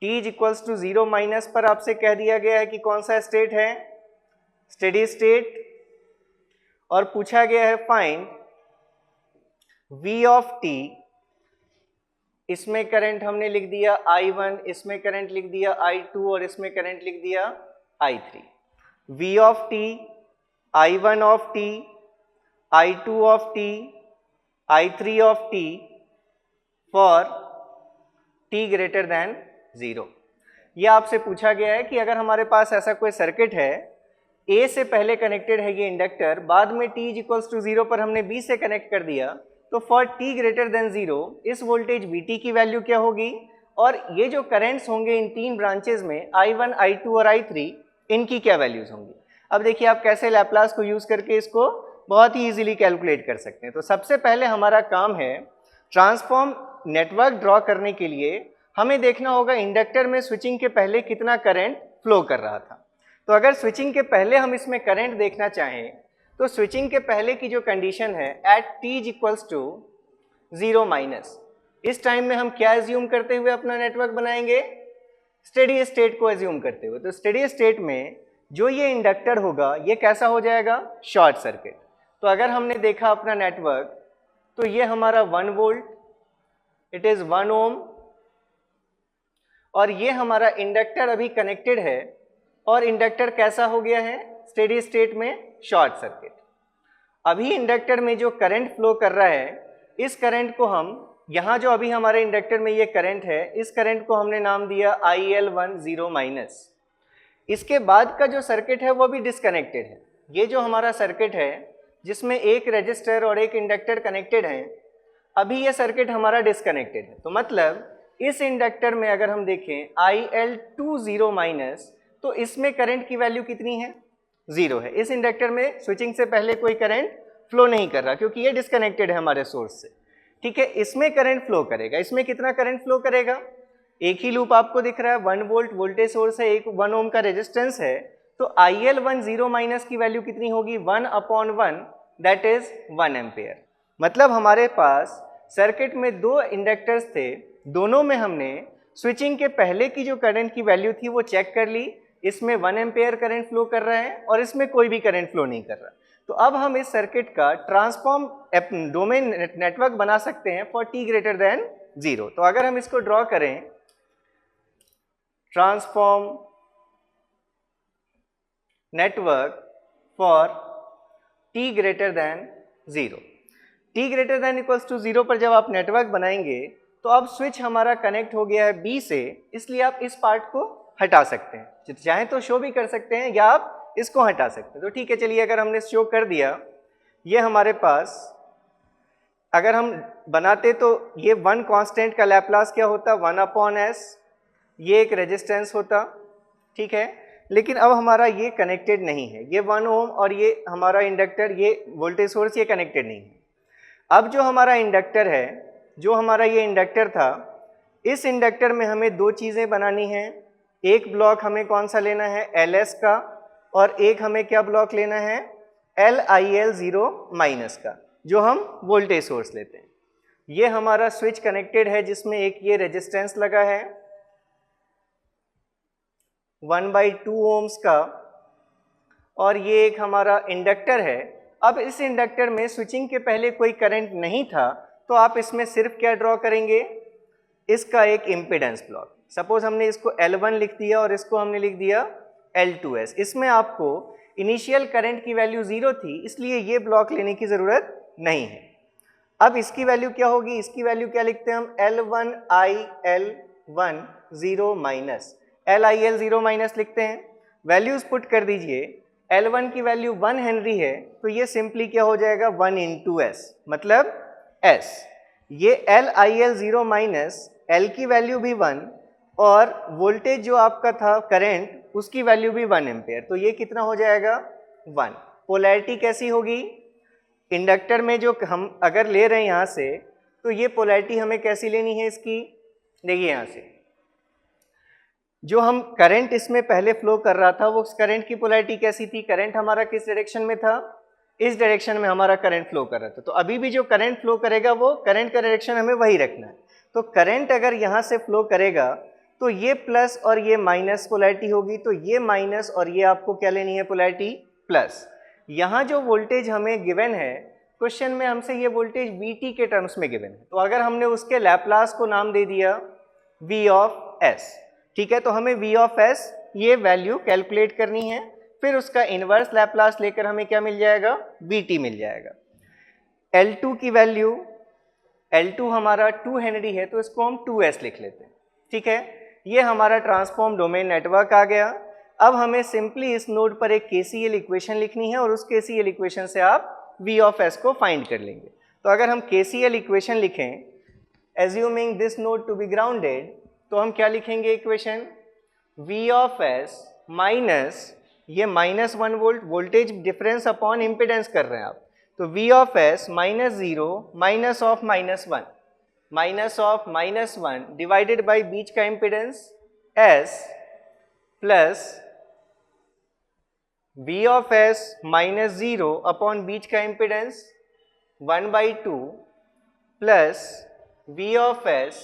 t equals to 0 minus पर आपसे कह दिया गया है कि कौन सा स्टेट है, स्टेडी स्टेट, और पूछा गया है फाइंड V ऑफ t, इसमें करंट हमने लिख दिया I1, इसमें करंट लिख दिया I2 और इसमें करंट लिख दिया I3। V of t, I1 of t, I2 of t, I3 of t for t greater than 0। ये आपसे पूछा गया है कि अगर हमारे पास ऐसा कोई सर्किट है, A से पहले कनेक्टेड है ये इंडक्टर, बाद में t इक्वल्स टू 0 पर हमने B से कनेक्ट कर दिया, तो फॉर t ग्रेटर देन 0 इस वोल्टेज Vt की वैल्यू क्या होगी, और ये जो करेंट्स होंगे इन तीन ब्रांचेज में I1, I2 और I3, इनकी क्या वैल्यूज होंगी। अब देखिए आप कैसे लैप्लास को यूज करके इसको बहुत ही इजीली कैलकुलेट कर सकते हैं। तो सबसे पहले हमारा काम है, ट्रांसफॉर्म नेटवर्क ड्रॉ करने के लिए हमें देखना होगा इंडक्टर में स्विचिंग के पहले कितना करंट फ्लो कर रहा था। तो अगर स्विचिंग के पहले हम इसमें करंट देखना चाहें, तो स्विचिंग के पहले की जो कंडीशन है at t equals to 0 minus, इस टाइम में हम क्या एज्यूम करते हुए अपना नेटवर्क बनाएंगे, स्टेडी स्टेट को एज्यूम करते हुए। तो स्टेडी स्टेट में जो ये इंडक्टर होगा ये कैसा हो जाएगा, शॉर्ट सर्किट। तो अगर हमने देखा अपना नेटवर्क, तो ये हमारा 1 वोल्ट, इट इज 1 ओम, और ये हमारा इंडक्टर अभी कनेक्टेड है, और इंडक्टर कैसा हो गया है, स्टेडी स्टेट में शॉर्ट सर्किट। अभी इंडक्टर में जो करंट फ्लो कर रहा है, इस करंट को हम, यहाँ जो अभी हमारे इंडक्टर में ये करंट है, इस करंट को हमने नाम दिया IL10 माइनस। इसके बाद का जो सर्किट है वो भी डिस्कनेक्टेड है। ये जो हमारा सर्किट है जिसमें एक रेजिस्टर और एक इंडक्टर कनेक्टेड है, अभी ये सर्किट हमारा डिस्कनेक्टेड है। तो मतलब इस इंडक्टर में अगर हम देखें IL20 माइनस, तो इसमें करंट की वैल्यू कितनी है, 0 है। इस इंडक्टर में स्विचिंग से पहले कोई करंट फ्लो नहीं कर रहा क्योंकि ये डिस्कनेक्टेड है हमारे सोर्स से, ठीक है। इसमें करंट फ्लो करेगा, इसमें कितना करंट फ्लो करेगा, एक ही लूप आपको दिख रहा है, 1 वोल्ट वोल्टेज सोर्स है, एक 1 ओम का रेजिस्टेंस है, तो IL10 माइनस की वैल्यू कितनी होगी, 1/1, दैट इज 1 एम्पेयर। मतलब हमारे पास सर्किट में दो इंडक्टर्स थे, दोनों में हमने स्विचिंग के पहले की जो करंट की वैल्यू थी वो चेक कर ली, इसमें 1 एम्पेयर करंट फ्लो कर रहा है और इसमें कोई भी करंट फ्लो नहीं कर रहा। तो अब हम इस सर्किट का ट्रांसफॉर्म डोमेन नेटवर्क बना सकते हैं फॉर t ग्रेटर देन 0। तो अगर हम इसको ड्रॉ करें, transform network for t greater than 0, t greater than equals to 0 पर जब आप नेटवर्क बनाएंगे, तो अब स्विच हमारा कनेक्ट हो गया है B से, इसलिए आप इस पार्ट को हटा सकते हैं, चाहे तो शो भी कर सकते हैं या आप इसको हटा सकते हैं। तो ठीक है, चलिए अगर हमने शो कर दिया, ये हमारे पास अगर हम बनाते तो ये 1 कांस्टेंट का लैप्लास क्या होता, 1/s, ये एक रेजिस्टेंस होता, ठीक है। लेकिन अब हमारा ये कनेक्टेड नहीं है, ये 1 ओम और ये हमारा इंडक्टर, ये वोल्टेज सोर्स, ये कनेक्टेड नहीं है। अब जो हमारा इंडक्टर है, जो हमारा ये इंडक्टर था, इस इंडक्टर में हमें दो चीज़ें बनानी हैं। एक ब्लॉक हमें कौन सा लेना है, LS का, और एक हमें क्या ब्लॉक लेना है, LIL0 माइनस का, जो हम वोल्टेज सोर्स लेते हैं। ये हमारा स्विच कनेक्टेड है जिसमें एक ये रेजिस्टेंस लगा है 1/2 ओम्स का, और ये एक हमारा इंडक्टर है अब इस इंडक्टर में स्विचिंग के पहले कोई करंट नहीं था, तो आप इसमें सिर्फ क्या ड्रॉ करेंगे, इसका एक इम्पीडेंस ब्लॉक। सपोज हमने इसको L1 लिख दिया और इसको हमने लिख दिया L2S। इसमें आपको इनिशियल करंट की वैल्यू 0 थी, इसलिए ये ब्लॉक लेने की ज़रूरत नहीं है। अब इसकी वैल्यू क्या होगी, इसकी वैल्यू क्या लिखते हैं हम, L1IL1 0 माइनस LIL0 माइनस लिखते हैं। वैल्यूज पुट कर दीजिए, L1 की वैल्यू 1 हेनरी है, तो ये सिंपली क्या हो जाएगा 1 इंटू S, मतलब S। ये LIL0 माइनस L की वैल्यू भी 1 और वोल्टेज जो आपका था करंट, उसकी वैल्यू भी 1 एम्पेयर, तो ये कितना हो जाएगा 1। पोलैरिटी कैसी होगी, इंडक्टर में जो हम अगर ले रहे हैं यहाँ से, तो ये पोलैरिटी हमें कैसी लेनी है इसकी, देखिए यहाँ से जो हम करंट इसमें पहले फ्लो कर रहा था, वो करंट की पोलैरिटी कैसी थी, करंट हमारा किस डायरेक्शन में था, इस डायरेक्शन में हमारा करंट फ्लो कर रहा था। तो अभी भी जो करंट फ्लो करेगा वो करंट का डायरेक्शन हमें वही रखना है। तो करंट अगर यहाँ से फ्लो करेगा तो ये प्लस और ये माइनस पोलैरिटी होगी, तो ये माइनस और ये आपको क्या लेनी है पोलैरिटी प्लस। यहाँ जो वोल्टेज हमें गिवन है क्वेश्चन में, हमसे ये वोल्टेज VT के टर्म्स में गिवन है, तो अगर हमने उसके लैप्लास को नाम दे दिया V ऑफ S, ठीक है, तो हमें V ऑफ S ये वैल्यू कैलकुलेट करनी है, फिर उसका इनवर्स लैप्लास लेकर हमें क्या मिल जाएगा, VT मिल जाएगा। L2 की वैल्यू, L2 हमारा 2 हेनरी है, तो इसको हम 2S लिख लेते हैं, ठीक है। ये हमारा ट्रांसफॉर्म डोमेन नेटवर्क आ गया। अब हमें सिंपली इस नोड पर एक KCL इक्वेशन लिखनी है और उस KCL इक्वेशन से आप V ऑफ S को फाइंड कर लेंगे। तो अगर हम KCL इक्वेशन लिखें, assuming this node to be grounded, तो हम क्या लिखेंगे equation, V of S minus ये -1 volt, voltage difference upon impedance कर रहे हैं आप, तो V of S minus 0 minus of -1, minus of -1 divided by बीच का impedance S plus V of S minus 0 upon बीच का impedance 1/2 plus V of S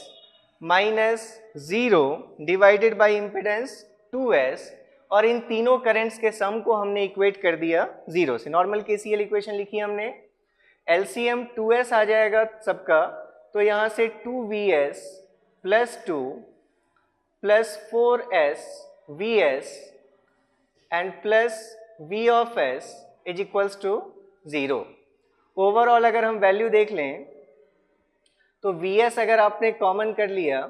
minus 0 divided by impedance 2S, और इन तीनों करंट्स के सम को हमने इक्वेट कर दिया 0 से। नॉर्मल KCL इक्वेशन लिखी हमने, LCM 2S आ जाएगा सबका, तो यहाँ से 2VS plus 2 plus 4S VS and plus V of S is equals to 0। Overall अगर हम वैल्यू देख लें तो VS अगर आपने कॉमन कर लिया,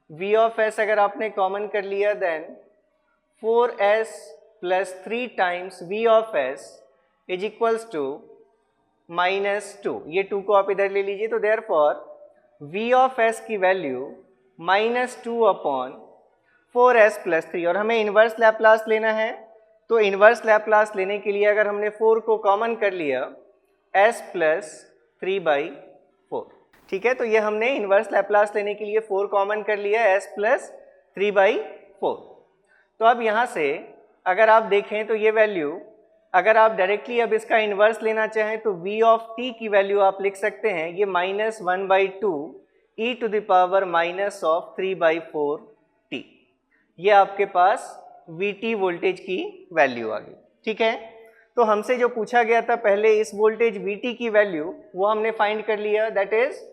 V ऑफ S अगर आपने कॉमन कर लिया, then 4S plus 3 times V of S is equals to -2। ये 2 को आप इधर ले लीजिए, तो देयरफॉर V ऑफ S की वैल्यू -2 अपॉन 4S प्लस 3, और हमें इन्वर्स लैप्लास लेना है, तो इन्वर्स लैप्लास लेने के लिए अगर हमने 4 को कॉमन कर लिया, S प्लस 3/4, ठीक है। तो ये हमने इन्वर्स लैप्लास लेने के लिए 4 कॉमन कर लिया, S प्लस 3/4। तो अब यहाँ से अगर आप देखें तो ये वैल्यू, अगर आप डायरेक्टली अब इसका इन्वर्स लेना चाहें तो V ऑफ t की वैल्यू आप लिख सकते हैं, ये -1/2 e to the power -3/4t। ये आपके पास VT वोल्टेज की वैल्यू आ गई, ठीक है। तो हमसे जो पूछा गया था पहले इस वोल्टेज VT की वैल्यू, वो हमने फाइंड कर लिया, that is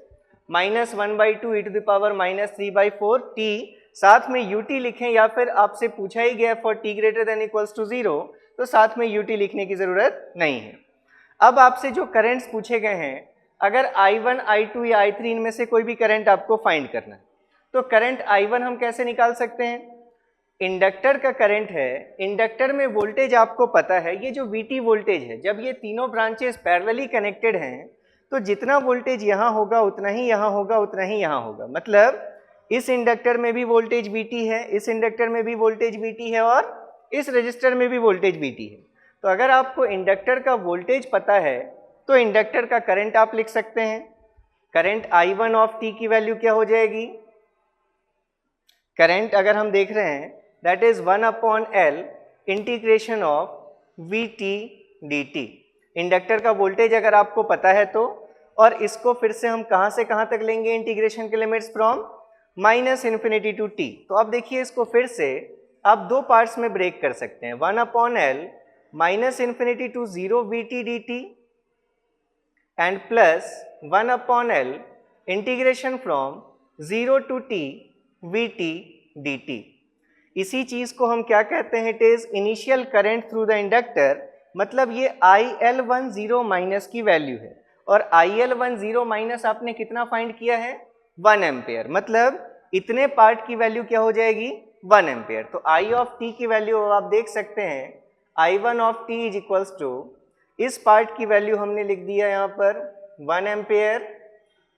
-1/2 e to the power -3/4t। साथ में UT लिखें, या फिर आपसे पूछा ही गया for t greater than equals to 0, तो साथ में UT लिखने की ज़रूरत नहीं है। अब आपसे जो करंट्स पूछे गए हैं, अगर I1, I2 या I3 इनमें से कोई भी करंट आपको फाइंड करना है, तो करंट I1 हम कैसे निकाल सकते हैं, इंडक्टर का करंट है, इंडक्टर में वोल्टेज आपको पता है, ये जो VT वोल्टेज है, जब ये तीनों ब्रांचेस पैरेलली कनेक्टेड हैं, तो जितना वोल्टेज यहाँ होगा उतना ही यहाँ होगा, उतना ही यहाँ होगा। मतलब इस इंडक्टर में भी वोल्टेज VT है, इस इंडक्टर में भी वोल्टेज VT है, और इस रजिस्टर में भी वोल्टेज VT है। तो अगर आपको इंडक्टर का वोल्टेज पता है तो इंडक्टर का करंट आप लिख सकते हैं। करंट I1 ऑफ t की वैल्यू क्या हो जाएगी, करंट अगर हम देख रहे हैं that is 1/L integration of VT dt। Inductor का वोल्टेज अगर आपको पता है तो, और इसको फिर से हम कहाँ से कहाँ तक लेंगे इंटीग्रेशन के लिमिट्स, फ्रॉम -∞ टू t। तो अब देखिए इसको फिर से आप दो पार्ट्स में ब्रेक कर सकते हैं, 1/L minus infinity to 0 VT dt and plus 1 upon L integration from 0 to T VT dt। इसी चीज को हम क्या कहते हैं? It is initial current through the inductor. मतलब ये IL10 माइनस की वैल्यू है और IL10 माइनस आपने कितना फाइंड किया है? 1 एम्पेयर। मतलब इतने पार्ट की वैल्यू क्या हो जाएगी? 1 एम्पेयर। तो I ऑफ t की वैल्यू आप देख सकते हैं I1 of t is equals to, इस पार्ट की वैल्यू हमने लिख दिया यहाँ पर 1 एम्पेयर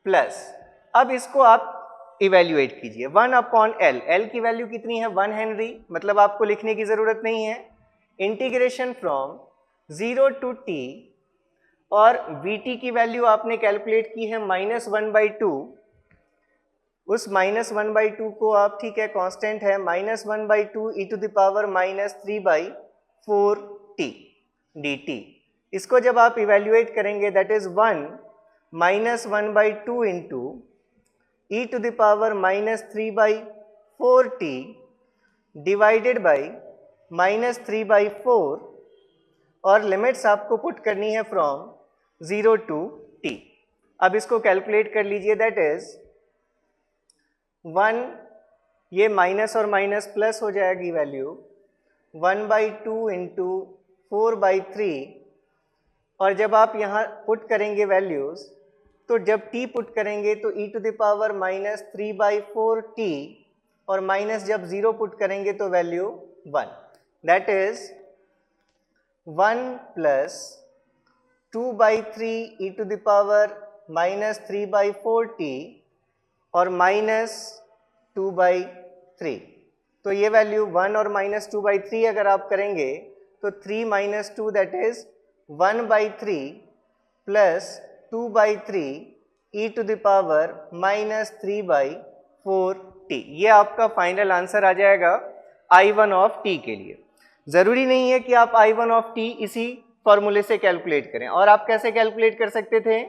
प्लस, अब इसको आप इवेल्युएट कीजिए 1 अपॉन L। L की वैल्यू कितनी है? 1 हेनरी। मतलब आपको लिखने की जरूरत नहीं है। इंटीग्रेशन फ्रॉम 0 टू t और Vt की वैल्यू आपने कैलकुलेट की है -1/2। उस -1/2 को आप, ठीक है, कांस्टेंट है, -1/2 e to the power -3/4t dt। इसको जब आप इवेल्युएट करेंगे that is 1 -1/2 into e to the power -3/4t divided by -3/4 और लिमिट्स आपको पुट करनी है फ्रॉम 0 टू t। अब इसको कैलकुलेट कर लीजिए दैट इज 1, ये माइनस और माइनस प्लस हो जाएगी वैल्यू 1/2 इंटू 4/3 और जब आप यहाँ पुट करेंगे वैल्यूज तो जब t पुट करेंगे तो e to the power -3/4t और माइनस जब 0 पुट करेंगे तो value 1। That is 1 plus 2/3 e to the power -3/4t और -2/3। तो ये वैल्यू 1 और -2/3 अगर आप करेंगे तो 3 - 2 that is 1/3 plus 2/3 e to the power -3/4t। ये आपका फाइनल आंसर आ जाएगा I1 ऑफ t के लिए। ज़रूरी नहीं है कि आप I1 ऑफ t इसी फॉर्मूले से कैलकुलेट करें। और आप कैसे कैलकुलेट कर सकते थे?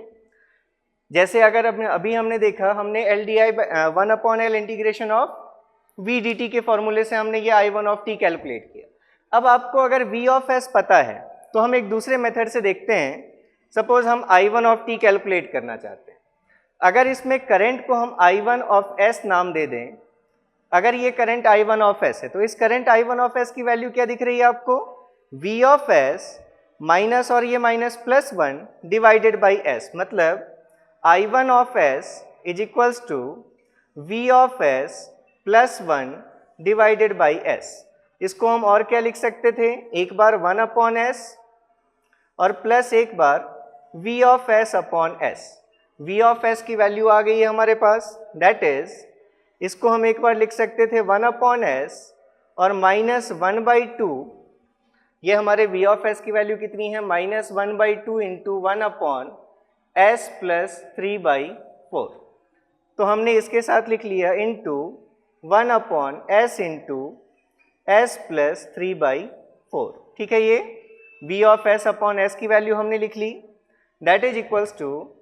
जैसे अगर अभी हमने देखा, हमने LDI 1 upon L integration of V dt के फॉर्मूले से हमने ये I1 ऑफ t कैलकुलेट किया। अब आपको अगर V ऑफ S पता है तो हम एक दूसरे मेथड से देखते हैं। सपोज हम I1 ऑफ t कैलकुलेट करना चाहते हैं। अगर इसमें करंट को हम I1 ऑफ S नाम दे दें, अगर ये करंट I1 ऑफ S है तो इस करंट I1 ऑफ S की वैल्यू क्या दिख रही है आपको? V ऑफ S माइनस और ये माइनस +1 डिवाइडेड बाई S। मतलब I1 of S is equals to V of S +1 divided by S। इसको हम और क्या लिख सकते थे? एक बार 1 अपॉन S और प्लस एक बार V of S upon S। V of S की वैल्यू आ गई है हमारे पास। दैट इज, इसको हम एक बार लिख सकते थे 1 अपॉन S और -1/2। ये हमारे V ऑफ S की वैल्यू कितनी है? -1/2 इंटू 1 अपॉन S प्लस 3/4। तो हमने इसके साथ लिख लिया into 1 upon S into S plus 3/4। ठीक है, ये V of S upon S की वैल्यू हमने लिख ली। That is equals to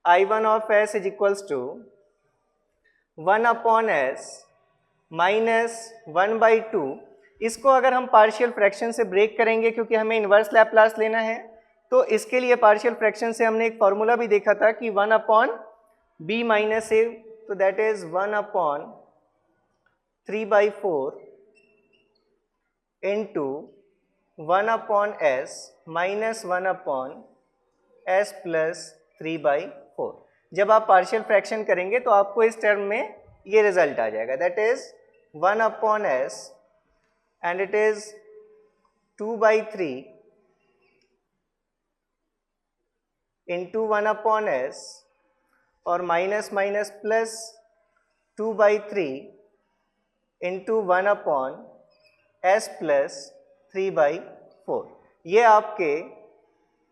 I1 of S is equals to 1 upon S minus 1/2। इसको अगर हम पार्शियल फ्रैक्शन से ब्रेक करेंगे, क्योंकि हमें इन्वर्स लैप्लास लेना है, तो इसके लिए पार्शियल फ्रैक्शन से हमने एक फॉर्मूला भी देखा था कि 1 अपॉन b माइनस a। तो that is 1 upon 3/4 into 1 upon s minus 1 upon s plus 3/4। जब आप पार्शियल फ्रैक्शन करेंगे तो आपको इस टर्म में ये रिजल्ट आ जाएगा। That is 1 upon s and it is 2/3 into 1 upon s और minus minus plus 2/3 into 1 upon s plus 3/4। ये आपके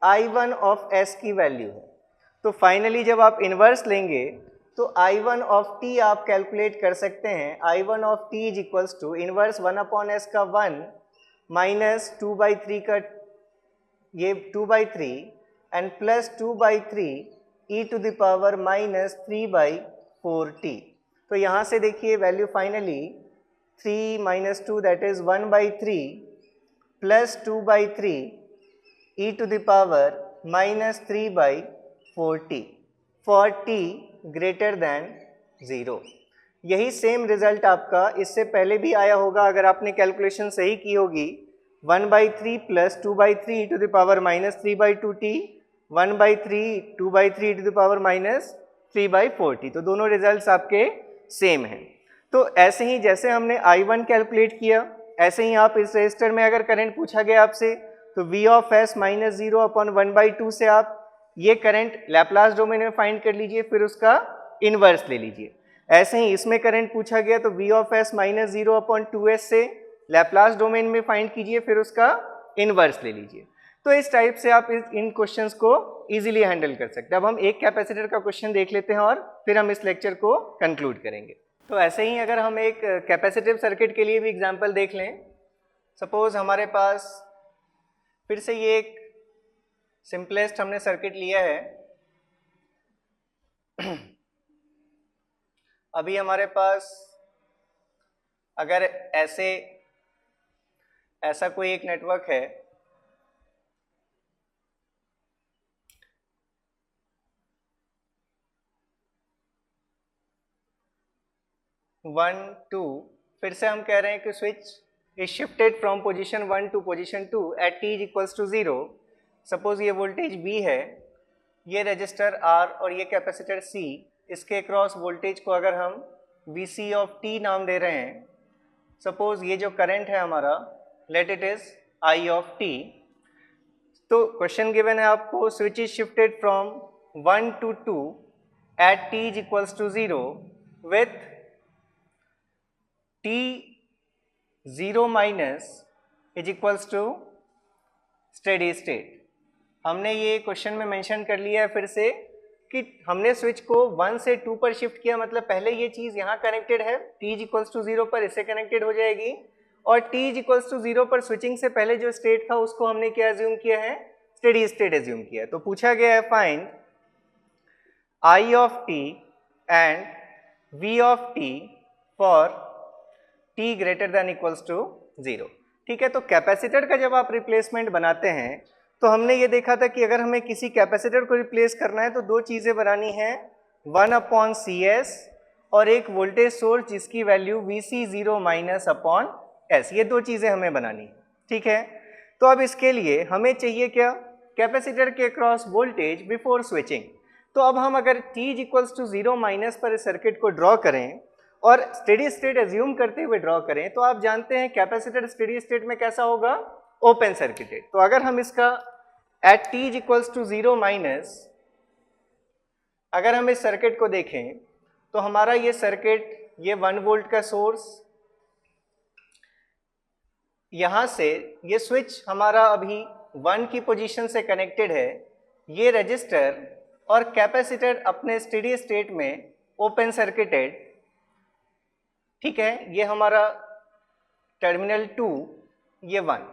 I1 ऑफ S की वैल्यू है। तो फाइनली जब आप इन्वर्स लेंगे तो I1 ऑफ t आप कैलकुलेट कर सकते हैं। I1 of t is equals to inverse 1 upon s का 1 माइनस 2/3 का ये 2/3 and plus 2/3 e to the power minus 3/4t। तो यहाँ से देखिए value finally 3 - 2 that is 1/3 plus 2/3 e to the power minus 3/4t for t greater than 0। यही सेम रिजल्ट आपका इससे पहले भी आया होगा अगर आपने कैलकुलेशन सही की होगी। 1/3 plus 2/3 e to the power minus 3/2t 1/3 2/3 e to the power minus 3/4t। तो दोनों रिजल्ट्स आपके सेम हैं। तो ऐसे ही जैसे हमने I1 कैलकुलेट किया, ऐसे ही आप इस रजिस्टर में अगर करंट पूछा गया आपसे तो V of S minus 0 upon 1/2 से आप ये करंट लैप्लास डोमेन में फाइंड कर लीजिए, फिर उसका इनवर्स ले लीजिए। ऐसे ही इसमें करंट पूछा गया तो V of S minus 0 upon 2S से लैप्लास डोमेन में फाइंड कीजिए, फिर उसका इनवर्स ले लीजिए। तो इस टाइप से आप इन क्वेश्चंस को इजीली हैंडल कर सकते हैं। अब हम एक कैपेसिटर का क्वेश्चन देख लेते हैं और फिर हम इस लेक्चर को कंक्लूड करेंगे। तो ऐसे ही अगर हम एक कैपेसिटिव सर्किट के लिए भी एग्जांपल देख लें, सपोज हमारे पास फिर से ये एक सिंपलेस्ट हमने सर्किट लिया है। अभी हमारे पास अगर ऐसा कोई एक नेटवर्क है, वन टू, फिर से हम कह रहे हैं कि switch is shifted from position 1 to position 2 at t is equals to 0। Suppose ये वोल्टेज V है, ये रजिस्टर R और ये कैपेसिटर C, इसके अक्रॉस वोल्टेज को अगर हम Vc ऑफ t नाम दे रहे हैं, सपोज ये जो करंट है हमारा let it is I of t। तो क्वेश्चन गिवन है आपको switch is shifted from 1 to 2 at t is equals to 0 with t 0 minus is equals to steady state. हमने ये क्वेश्चन में मेंशन कर लिया है फिर से कि हमने स्विच को 1 से 2 पर शिफ्ट किया, मतलब पहले ये चीज़ यहाँ कनेक्टेड है, t इज इक्वल्स टू 0 पर इससे कनेक्टेड हो जाएगी, और t इज इक्वल्स टू 0 पर स्विचिंग से पहले जो स्टेट था उसको हमने क्या एज्यूम किया है, स्टेडी स्टेट एज्यूम किया है। तो पूछा गया है find I of t and V of t for t greater than equals to 0। ठीक है, तो कैपेसिटर का जब आप रिप्लेसमेंट बनाते हैं तो हमने ये देखा था कि अगर हमें किसी कैपेसिटर को रिप्लेस करना है तो दो चीज़ें बनानी है, 1/CS और एक वोल्टेज सोर्स जिसकी value Vc0 minus upon S, ये दो चीज़ें हमें बनानी है। ठीक है, तो अब इसके लिए हमें चाहिए क्या, कैपेसिटर के अक्रॉस वोल्टेज बिफोर स्विचिंग। तो अब हम अगर t is equals to 0 minus पर इस सर्किट को ड्रॉ करें और स्टेडी स्टेट एज्यूम करते हुए ड्रॉ करें, तो आप जानते हैं कैपेसिटर स्टेडी स्टेट में कैसा होगा, ओपन सर्किटेड। तो अगर हम इसका at t is equals to 0 minus, अगर हम इस सर्किट को देखें तो हमारा ये सर्किट, ये 1 वोल्ट का सोर्स, यहाँ से ये स्विच हमारा अभी 1 की पोजीशन से कनेक्टेड है, ये रजिस्टर और कैपेसिटर अपने स्टेडी स्टेट में ओपन सर्किटेड। ठीक है, ये हमारा टर्मिनल 2, ये 1,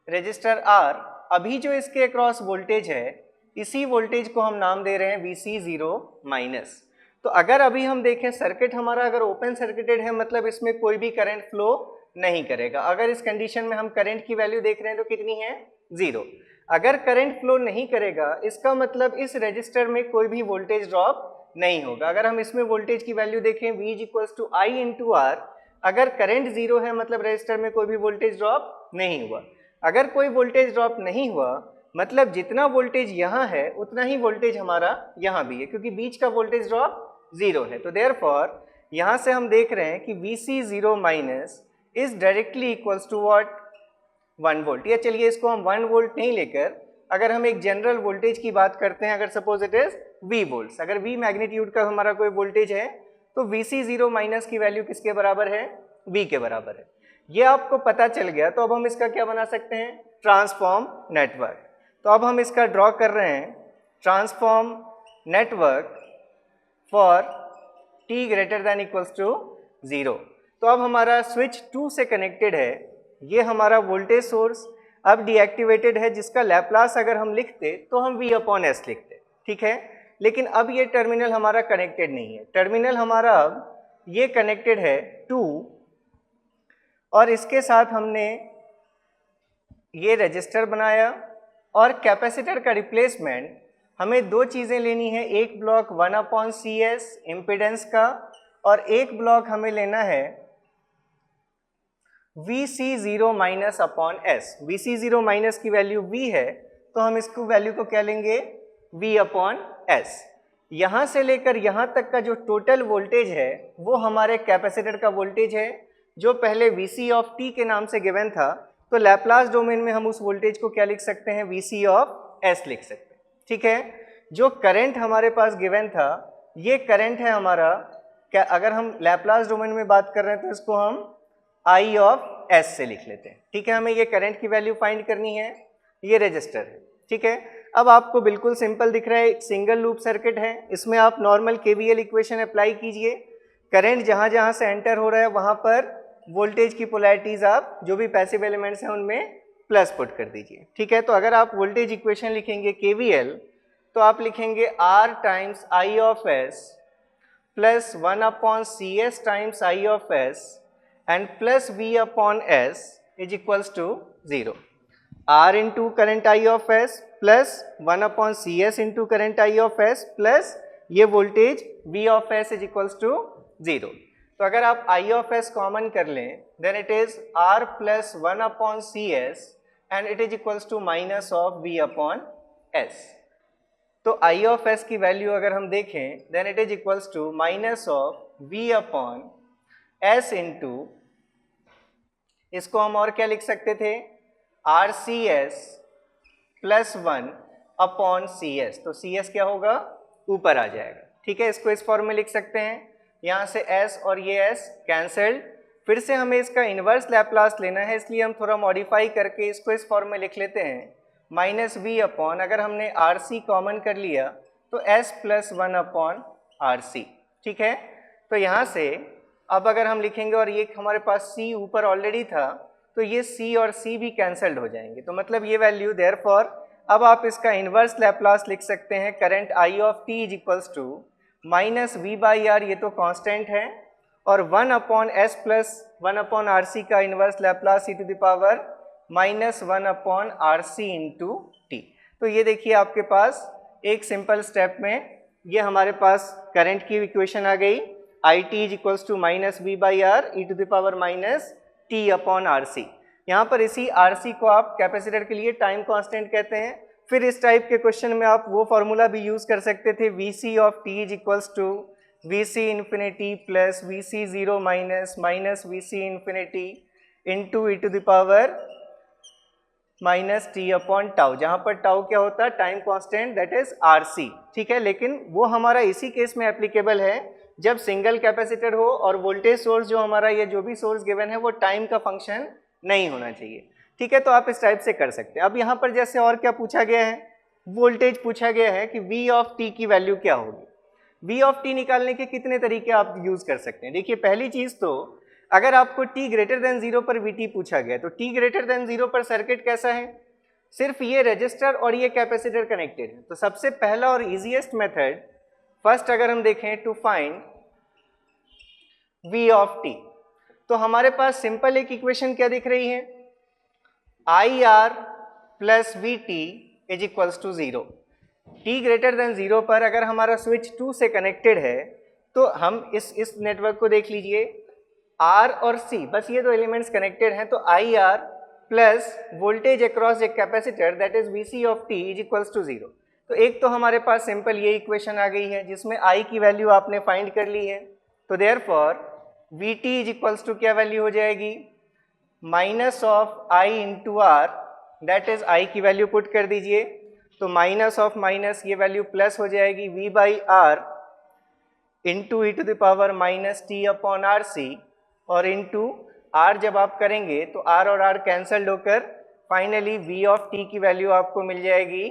रजिस्टर R, अभी जो इसके अक्रॉस वोल्टेज है इसी वोल्टेज को हम नाम दे रहे हैं Vc0 माइनस। तो अगर अभी हम देखें सर्किट हमारा अगर ओपन सर्किटेड है, मतलब इसमें कोई भी करंट फ्लो नहीं करेगा। अगर इस कंडीशन में हम करंट की वैल्यू देख रहे हैं तो कितनी है, 0। अगर करंट फ्लो नहीं करेगा इसका मतलब इस रजिस्टर में कोई भी वोल्टेज ड्रॉप नहीं होगा। अगर हम इसमें वोल्टेज की वैल्यू देखें V is equals to I into R, अगर करंट 0 है मतलब रजिस्टर में कोई भी वोल्टेज ड्रॉप नहीं हुआ। अगर कोई वोल्टेज ड्रॉप नहीं हुआ मतलब जितना वोल्टेज यहाँ है उतना ही वोल्टेज हमारा यहाँ भी है, क्योंकि बीच का वोल्टेज ड्रॉप 0 है। तो देयरफॉर यहाँ से हम देख रहे हैं कि Vc0 minus is directly equals to what, 1 volt. या चलिए इसको हम 1 वोल्ट नहीं लेकर अगर हम एक जनरल वोल्टेज की बात करते हैं, अगर suppose it is V volts, अगर V मैग्नीट्यूड का हमारा कोई वोल्टेज है तो Vc0 माइनस की वैल्यू किसके बराबर है, V के बराबर है। ये आपको पता चल गया तो अब हम इसका क्या बना सकते हैं, ट्रांसफॉर्म नेटवर्क। तो अब हम इसका ड्रॉ कर रहे हैं transform network for t greater than equals to 0। तो अब हमारा स्विच 2 से कनेक्टेड है, ये हमारा वोल्टेज सोर्स अब डीएक्टिवेटेड है, जिसका लैप्लास अगर हम लिखते तो हम V/S लिखते। ठीक है, लेकिन अब ये टर्मिनल हमारा कनेक्टेड नहीं है, टर्मिनल हमारा अब ये कनेक्टेड है 2 और इसके साथ हमने ये रजिस्टर बनाया और कैपेसिटर का रिप्लेसमेंट हमें दो चीज़ें लेनी है, एक ब्लॉक 1/CS इम्पीडेंस का और एक ब्लॉक हमें लेना है VC0 minus upon S। VC0 minus की वैल्यू V है तो हम इसको वैल्यू को क्या लेंगे, V अपॉन S। यहाँ से लेकर यहाँ तक का जो टोटल वोल्टेज है वो हमारे कैपेसिटर का वोल्टेज है जो पहले Vc ऑफ t के नाम से गिवन था। तो लैप्लास डोमेन में हम उस वोल्टेज को क्या लिख सकते हैं, Vc ऑफ S लिख सकते हैं। ठीक है, जो करंट हमारे पास गिवन था ये करंट है हमारा, क्या अगर हम लैप्लास डोमेन में बात कर रहे हैं तो इसको हम I ऑफ S से लिख लेते हैं। ठीक है, हमें ये करंट की वैल्यू फाइंड करनी है, ये रजिस्टर है। ठीक है, अब आपको बिल्कुल सिंपल दिख रहा है, एक सिंगल लूप सर्किट है, इसमें आप नॉर्मल KVL इक्वेशन अप्लाई कीजिए। करंट जहाँ जहाँ से एंटर हो रहा है वहाँ पर वोल्टेज की पोलैरिटीज आप जो भी पैसिव एलिमेंट्स हैं उनमें प्लस पुट कर दीजिए। ठीक है, तो अगर आप वोल्टेज इक्वेशन लिखेंगे KVL तो आप लिखेंगे R times I of S plus 1/CS times I of S and plus V upon S is equals to 0। R into current I of S plus 1/CS into current I of S plus ये voltage V of S is equals to 0। तो अगर आप I ऑफ S कॉमन कर लें then it is R plus 1/CS and it is equals to minus of V upon S। तो I ऑफ S की वैल्यू अगर हम देखें then it is equals to minus of V upon S into, इसको हम और क्या लिख सकते थे, RCS प्लस 1/CS। तो CS क्या होगा, ऊपर आ जाएगा। ठीक है, इसको इस फॉर्म में लिख सकते हैं, यहाँ से S और ये S कैंसल्ड। फिर से हमें इसका इन्वर्स लैप्लास लेना है इसलिए हम थोड़ा मॉडिफाई करके इसको इस फॉर्म में लिख लेते हैं, माइनस V अपॉन, अगर हमने RC कॉमन कर लिया तो S प्लस 1/RC। ठीक है, तो यहाँ से अब अगर हम लिखेंगे और ये हमारे पास C ऊपर ऑलरेडी था तो ये C और C भी कैंसल्ड हो जाएंगे। तो मतलब ये वैल्यू देयरफॉर अब आप इसका इन्वर्स लैप्लास लिख सकते हैं, current I of t is equals to minus V/R, ये तो कांस्टेंट है, और 1/S प्लस 1/RC का inverse Laplace e to the power minus 1/RC into T. तो ये देखिए आपके पास एक सिंपल स्टेप में ये हमारे पास करंट की इक्वेशन आ गई, IT is equals to minus V/R e to the power minus T upon RC। यहाँ पर इसी RC को आप कैपेसिटर के लिए टाइम कांस्टेंट कहते हैं। फिर इस टाइप के क्वेश्चन में आप वो फॉर्मूला भी यूज़ कर सकते थे, VC of t is equals to VC infinity plus VC0 minus VC infinity into e to the power minus T upon tau, जहाँ पर टाउ क्या होता है, time constant, that is RC। ठीक है, लेकिन वो हमारा इसी केस में एप्लीकेबल है जब सिंगल कैपेसिटर हो और वोल्टेज सोर्स जो हमारा ये जो भी सोर्स गिवन है वो टाइम का फंक्शन नहीं होना चाहिए। ठीक है, तो आप इस टाइप से कर सकते हैं। अब यहाँ पर जैसे और क्या पूछा गया है, वोल्टेज पूछा गया है कि V ऑफ t की वैल्यू क्या होगी। V ऑफ t निकालने के कितने तरीके आप यूज़ कर सकते हैं। देखिए, पहली चीज़ तो अगर आपको t ग्रेटर देन 0 पर Vt पूछा गया तो t ग्रेटर देन 0 पर सर्किट कैसा है, सिर्फ ये रजिस्टर और ये कैपेसिटर कनेक्टेड है। तो सबसे पहला और इजीएस्ट मेथड, फर्स्ट अगर हम देखें to find V of t, तो हमारे पास सिंपल एक इक्वेशन क्या दिख रही है, IR plus VT is equals to 0। t greater than 0 पर अगर हमारा स्विच 2 से कनेक्टेड है तो हम इस नेटवर्क को देख लीजिए, R और C बस ये दो एलिमेंट्स कनेक्टेड हैं, तो IR प्लस voltage across a capacitor that is VC of t is equals to 0। तो एक तो हमारे पास सिंपल ये इक्वेशन आ गई है जिसमें I की वैल्यू आपने फाइंड कर ली है। तो therefore VT is equals to क्या वैल्यू हो जाएगी, minus of I into R, that is I की वैल्यू पुट कर दीजिए, तो माइनस ऑफ माइनस ये वैल्यू प्लस हो जाएगी V/R into e to the power minus T upon RC, और इंटू R जब आप करेंगे तो R और R कैंसल्ड होकर फाइनली V ऑफ t की वैल्यू आपको मिल जाएगी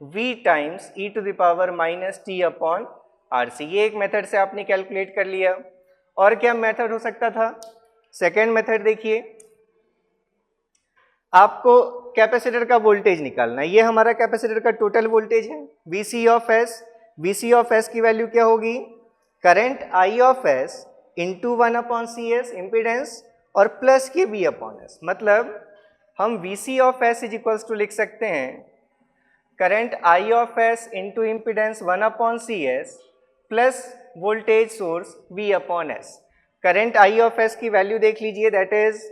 V times e to the power minus T upon RC। ये एक मेथड से आपने कैलकुलेट कर लिया। और क्या मेथड हो सकता था, सेकेंड मेथड देखिए, आपको कैपेसिटर का वोल्टेज निकालना है। ये हमारा कैपेसिटर का टोटल वोल्टेज है VC of S। VC of S की वैल्यू क्या होगी, current I of S into 1/CS impedance और प्लस के V अपॉन S। मतलब हम VC of S is equals to लिख सकते हैं current I of S into impedance 1/CS plus voltage source V/S। Current I of S की वैल्यू देख लीजिए, that is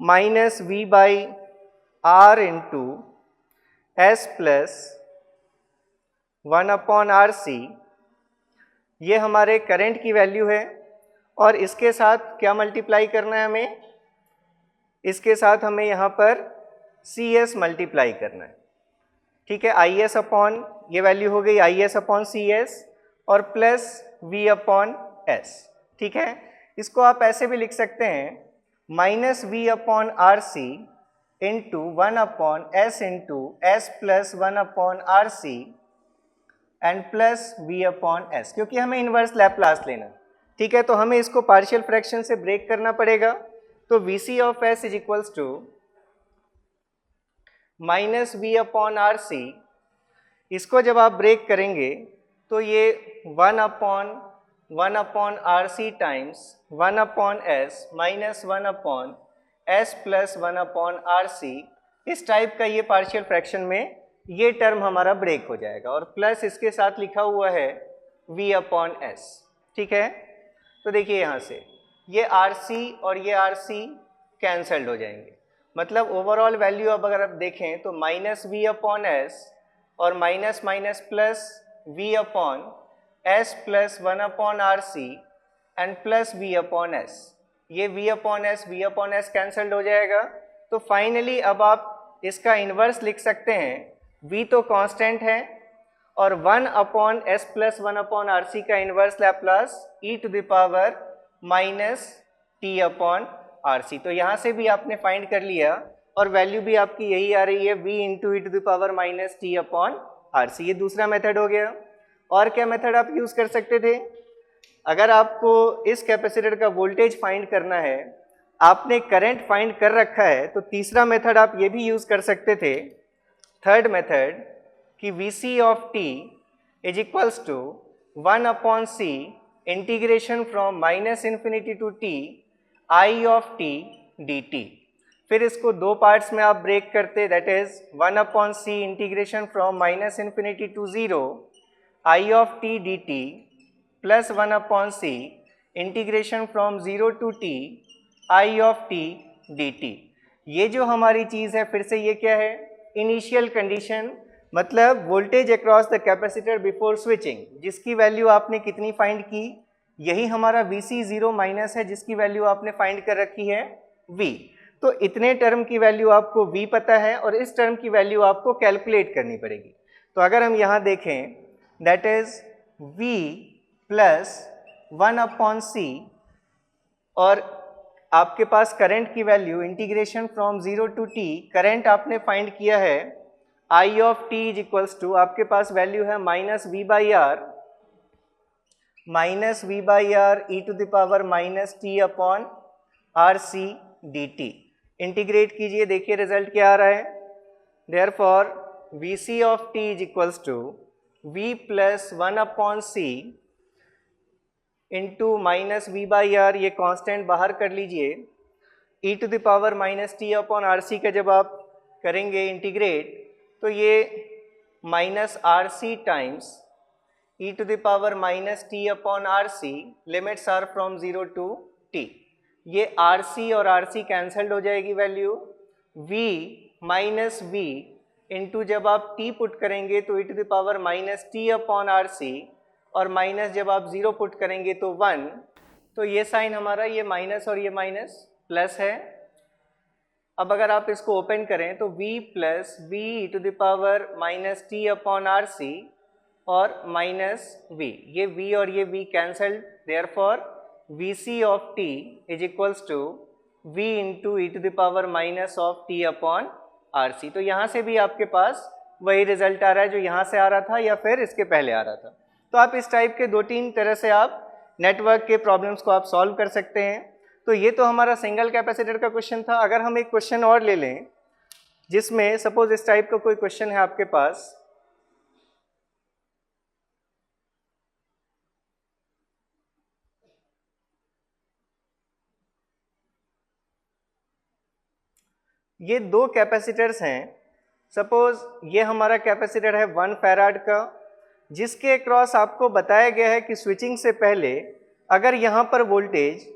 -V/R into S plus 1/RC। ये हमारे करंट की वैल्यू है और इसके साथ क्या मल्टीप्लाई करना है हमें, इसके साथ हमें यहाँ पर CS मल्टीप्लाई करना है। ठीक है, IS अपॉन ये वैल्यू हो गई IS अपॉन CS और प्लस V/S। ठीक है, इसको आप ऐसे भी लिख सकते हैं -V/RC into 1/S into S plus 1/RC and plus V/S, क्योंकि हमें इन्वर्स लैप्लास लेना। ठीक है, तो हमें इसको पार्शियल फ्रैक्शन से ब्रेक करना पड़ेगा। तो VC of S is equals to -V/RC। इसको जब आप ब्रेक करेंगे तो ये 1/RC times 1/S minus 1/S plus 1/RC, इस टाइप का ये पार्शियल फ्रैक्शन में ये टर्म हमारा ब्रेक हो जाएगा और प्लस इसके साथ लिखा हुआ है V/S। ठीक है, तो देखिए यहाँ से ये RC और ये RC कैंसल्ड हो जाएंगे, मतलब ओवरऑल वैल्यू अब अगर आप देखें तो -V/S और minus minus plus V/S plus 1/RC and plus V/S। ये V/S कैंसल्ड हो जाएगा। तो फाइनली अब आप इसका इन्वर्स लिख सकते हैं, V तो कांस्टेंट है और 1/S प्लस 1/RC का इन्वर्स लैप्लास e⁻−t/RC। तो यहाँ से भी आपने फाइंड कर लिया और वैल्यू भी आपकी यही आ रही है, V इंटू e⁻−t/RC। ये दूसरा मेथड हो गया। और क्या मेथड आप यूज़ कर सकते थे, अगर आपको इस कैपेसिटर का वोल्टेज फाइंड करना है, आपने करंट फाइंड कर रखा है, तो तीसरा मेथड आप ये भी यूज़ कर सकते थे, थर्ड मेथड, कि VC of t is equals to 1/C integration from -∞ to t I of t dt। फिर इसको दो पार्ट्स में आप ब्रेक करते, that is 1/C integration from -∞ to 0 I of t dt plus 1/C integration from 0 to t I of t dt। ये जो हमारी चीज़ है, फिर से ये क्या है, इनिशियल कंडीशन, मतलब voltage across the capacitor before switching, जिसकी वैल्यू आपने कितनी फाइंड की, यही हमारा VC 0 माइनस है, जिसकी वैल्यू आपने फाइंड कर रखी है V। तो इतने टर्म की वैल्यू आपको V पता है और इस टर्म की वैल्यू आपको कैलकुलेट करनी पड़ेगी। तो अगर हम यहाँ देखें, that is V plus 1/C और आपके पास करंट की value integration from 0 to t, current आपने फाइंड किया है I of t is equals to, आपके पास वैल्यू है -V/R e⁻−t/RC dt। इंटीग्रेट कीजिए, देखिए रिजल्ट क्या आ रहा है। Therefore VC of t is equals to V plus 1/C into -V/R, ये कांस्टेंट बाहर कर लीजिए, e⁻−t/RC का जब आप करेंगे इंटीग्रेट तो ये -RC times e⁻−t/RC, limits are from 0 to t। ये RC और RC कैंसल्ड हो जाएगी value, V minus V into जब आप t पुट करेंगे तो e⁻−t/RC और माइनस जब आप 0 पुट करेंगे तो 1। तो ये साइन हमारा, ये माइनस और ये माइनस प्लस है। अब अगर आप इसको ओपन करें तो V प्लस V e⁻−t/RC और माइनस V, ये V और ये V cancelled, therefore VC of t is equals to V into e⁻−t/RC। तो यहाँ से भी आपके पास वही रिजल्ट आ रहा है जो यहाँ से आ रहा था या फिर इसके पहले आ रहा था। तो आप इस टाइप के 2-3 तरह से आप नेटवर्क के प्रॉब्लम्स को आप सॉल्व कर सकते हैं। तो ये तो हमारा सिंगल कैपेसिटर का क्वेश्चन था। अगर हम एक क्वेश्चन और ले लें, जिसमें सपोज इस टाइप का कोई क्वेश्चन है आपके पास, ये दो कैपेसिटर्स हैं, सपोज ये हमारा कैपेसिटर है 1 फैराड का, जिसके अक्रॉस आपको बताया गया है कि स्विचिंग से पहले अगर यहाँ पर वोल्टेज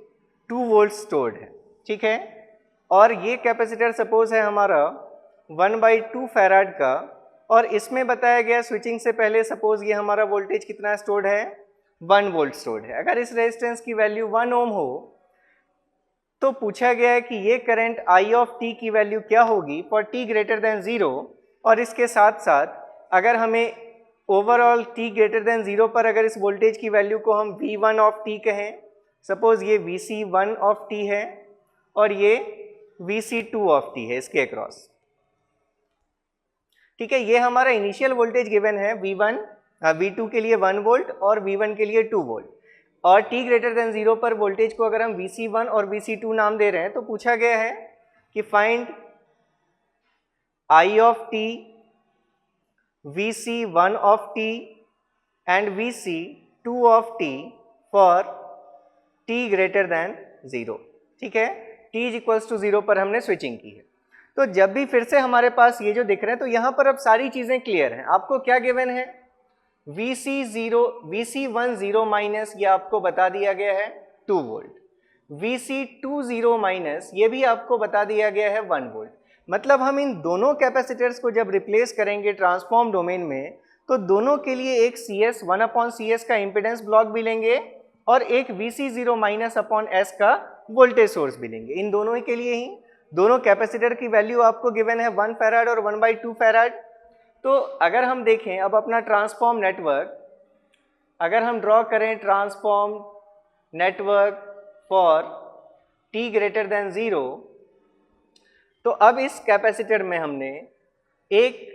2 वोल्ट स्टोर्ड है, ठीक है, और ये कैपेसिटर सपोज है हमारा 1/2 फैराड का, और इसमें बताया गया स्विचिंग से पहले सपोज ये हमारा वोल्टेज कितना स्टोर्ड है, 1 वोल्ट स्टोर्ड है। अगर इस रेजिस्टेंस की वैल्यू 1 ओम हो तो पूछा गया है कि ये करंट आई ऑफ टी की वैल्यू क्या होगी फॉर टी ग्रेटर देन 0, और इसके साथ साथ अगर हमें ओवरऑल टी ग्रेटर देन 0 पर अगर इस वोल्टेज की वैल्यू को हम V1 ऑफ टी कहें, सपोज ये VC1 ऑफ टी है और ये VC2 ऑफ टी है इसके अक्रॉस, ठीक है। ये हमारा इनिशियल वोल्टेज गिवन है V2 के लिए 1 वोल्ट और V1 के लिए 2 वोल्ट, और t ग्रेटर देन 0 पर वोल्टेज को अगर हम VC1 और VC2 नाम दे रहे हैं तो पूछा गया है कि find I of t, VC1 of t and VC2 of t for t greater than 0, ठीक है। t इक्वल्स टू 0 पर हमने स्विचिंग की है। तो जब भी फिर से हमारे पास ये जो दिख रहे हैं तो यहाँ पर अब सारी चीज़ें क्लियर हैं। आपको क्या गिवन है, VC10 माइनस ये आपको बता दिया गया है 2 वोल्ट, VC20 माइनस ये भी आपको बता दिया गया है 1 वोल्ट। मतलब हम इन दोनों कैपेसिटर्स को जब रिप्लेस करेंगे ट्रांसफॉर्म डोमेन में तो दोनों के लिए एक CS 1/CS का इम्पीडेंस ब्लॉक भी लेंगे और एक VC0 माइनस अपॉन S का वोल्टेज सोर्स भी लेंगे। इन दोनों ही के लिए ही दोनों कैपेसिटर की वैल्यू आपको गिवन है 1 फैराड और 1/2 फैराड। तो अगर हम देखें अब अपना ट्रांसफॉर्म नेटवर्क, अगर हम ड्रॉ करें transform network for t greater than 0, तो अब इस कैपेसिटर में हमने एक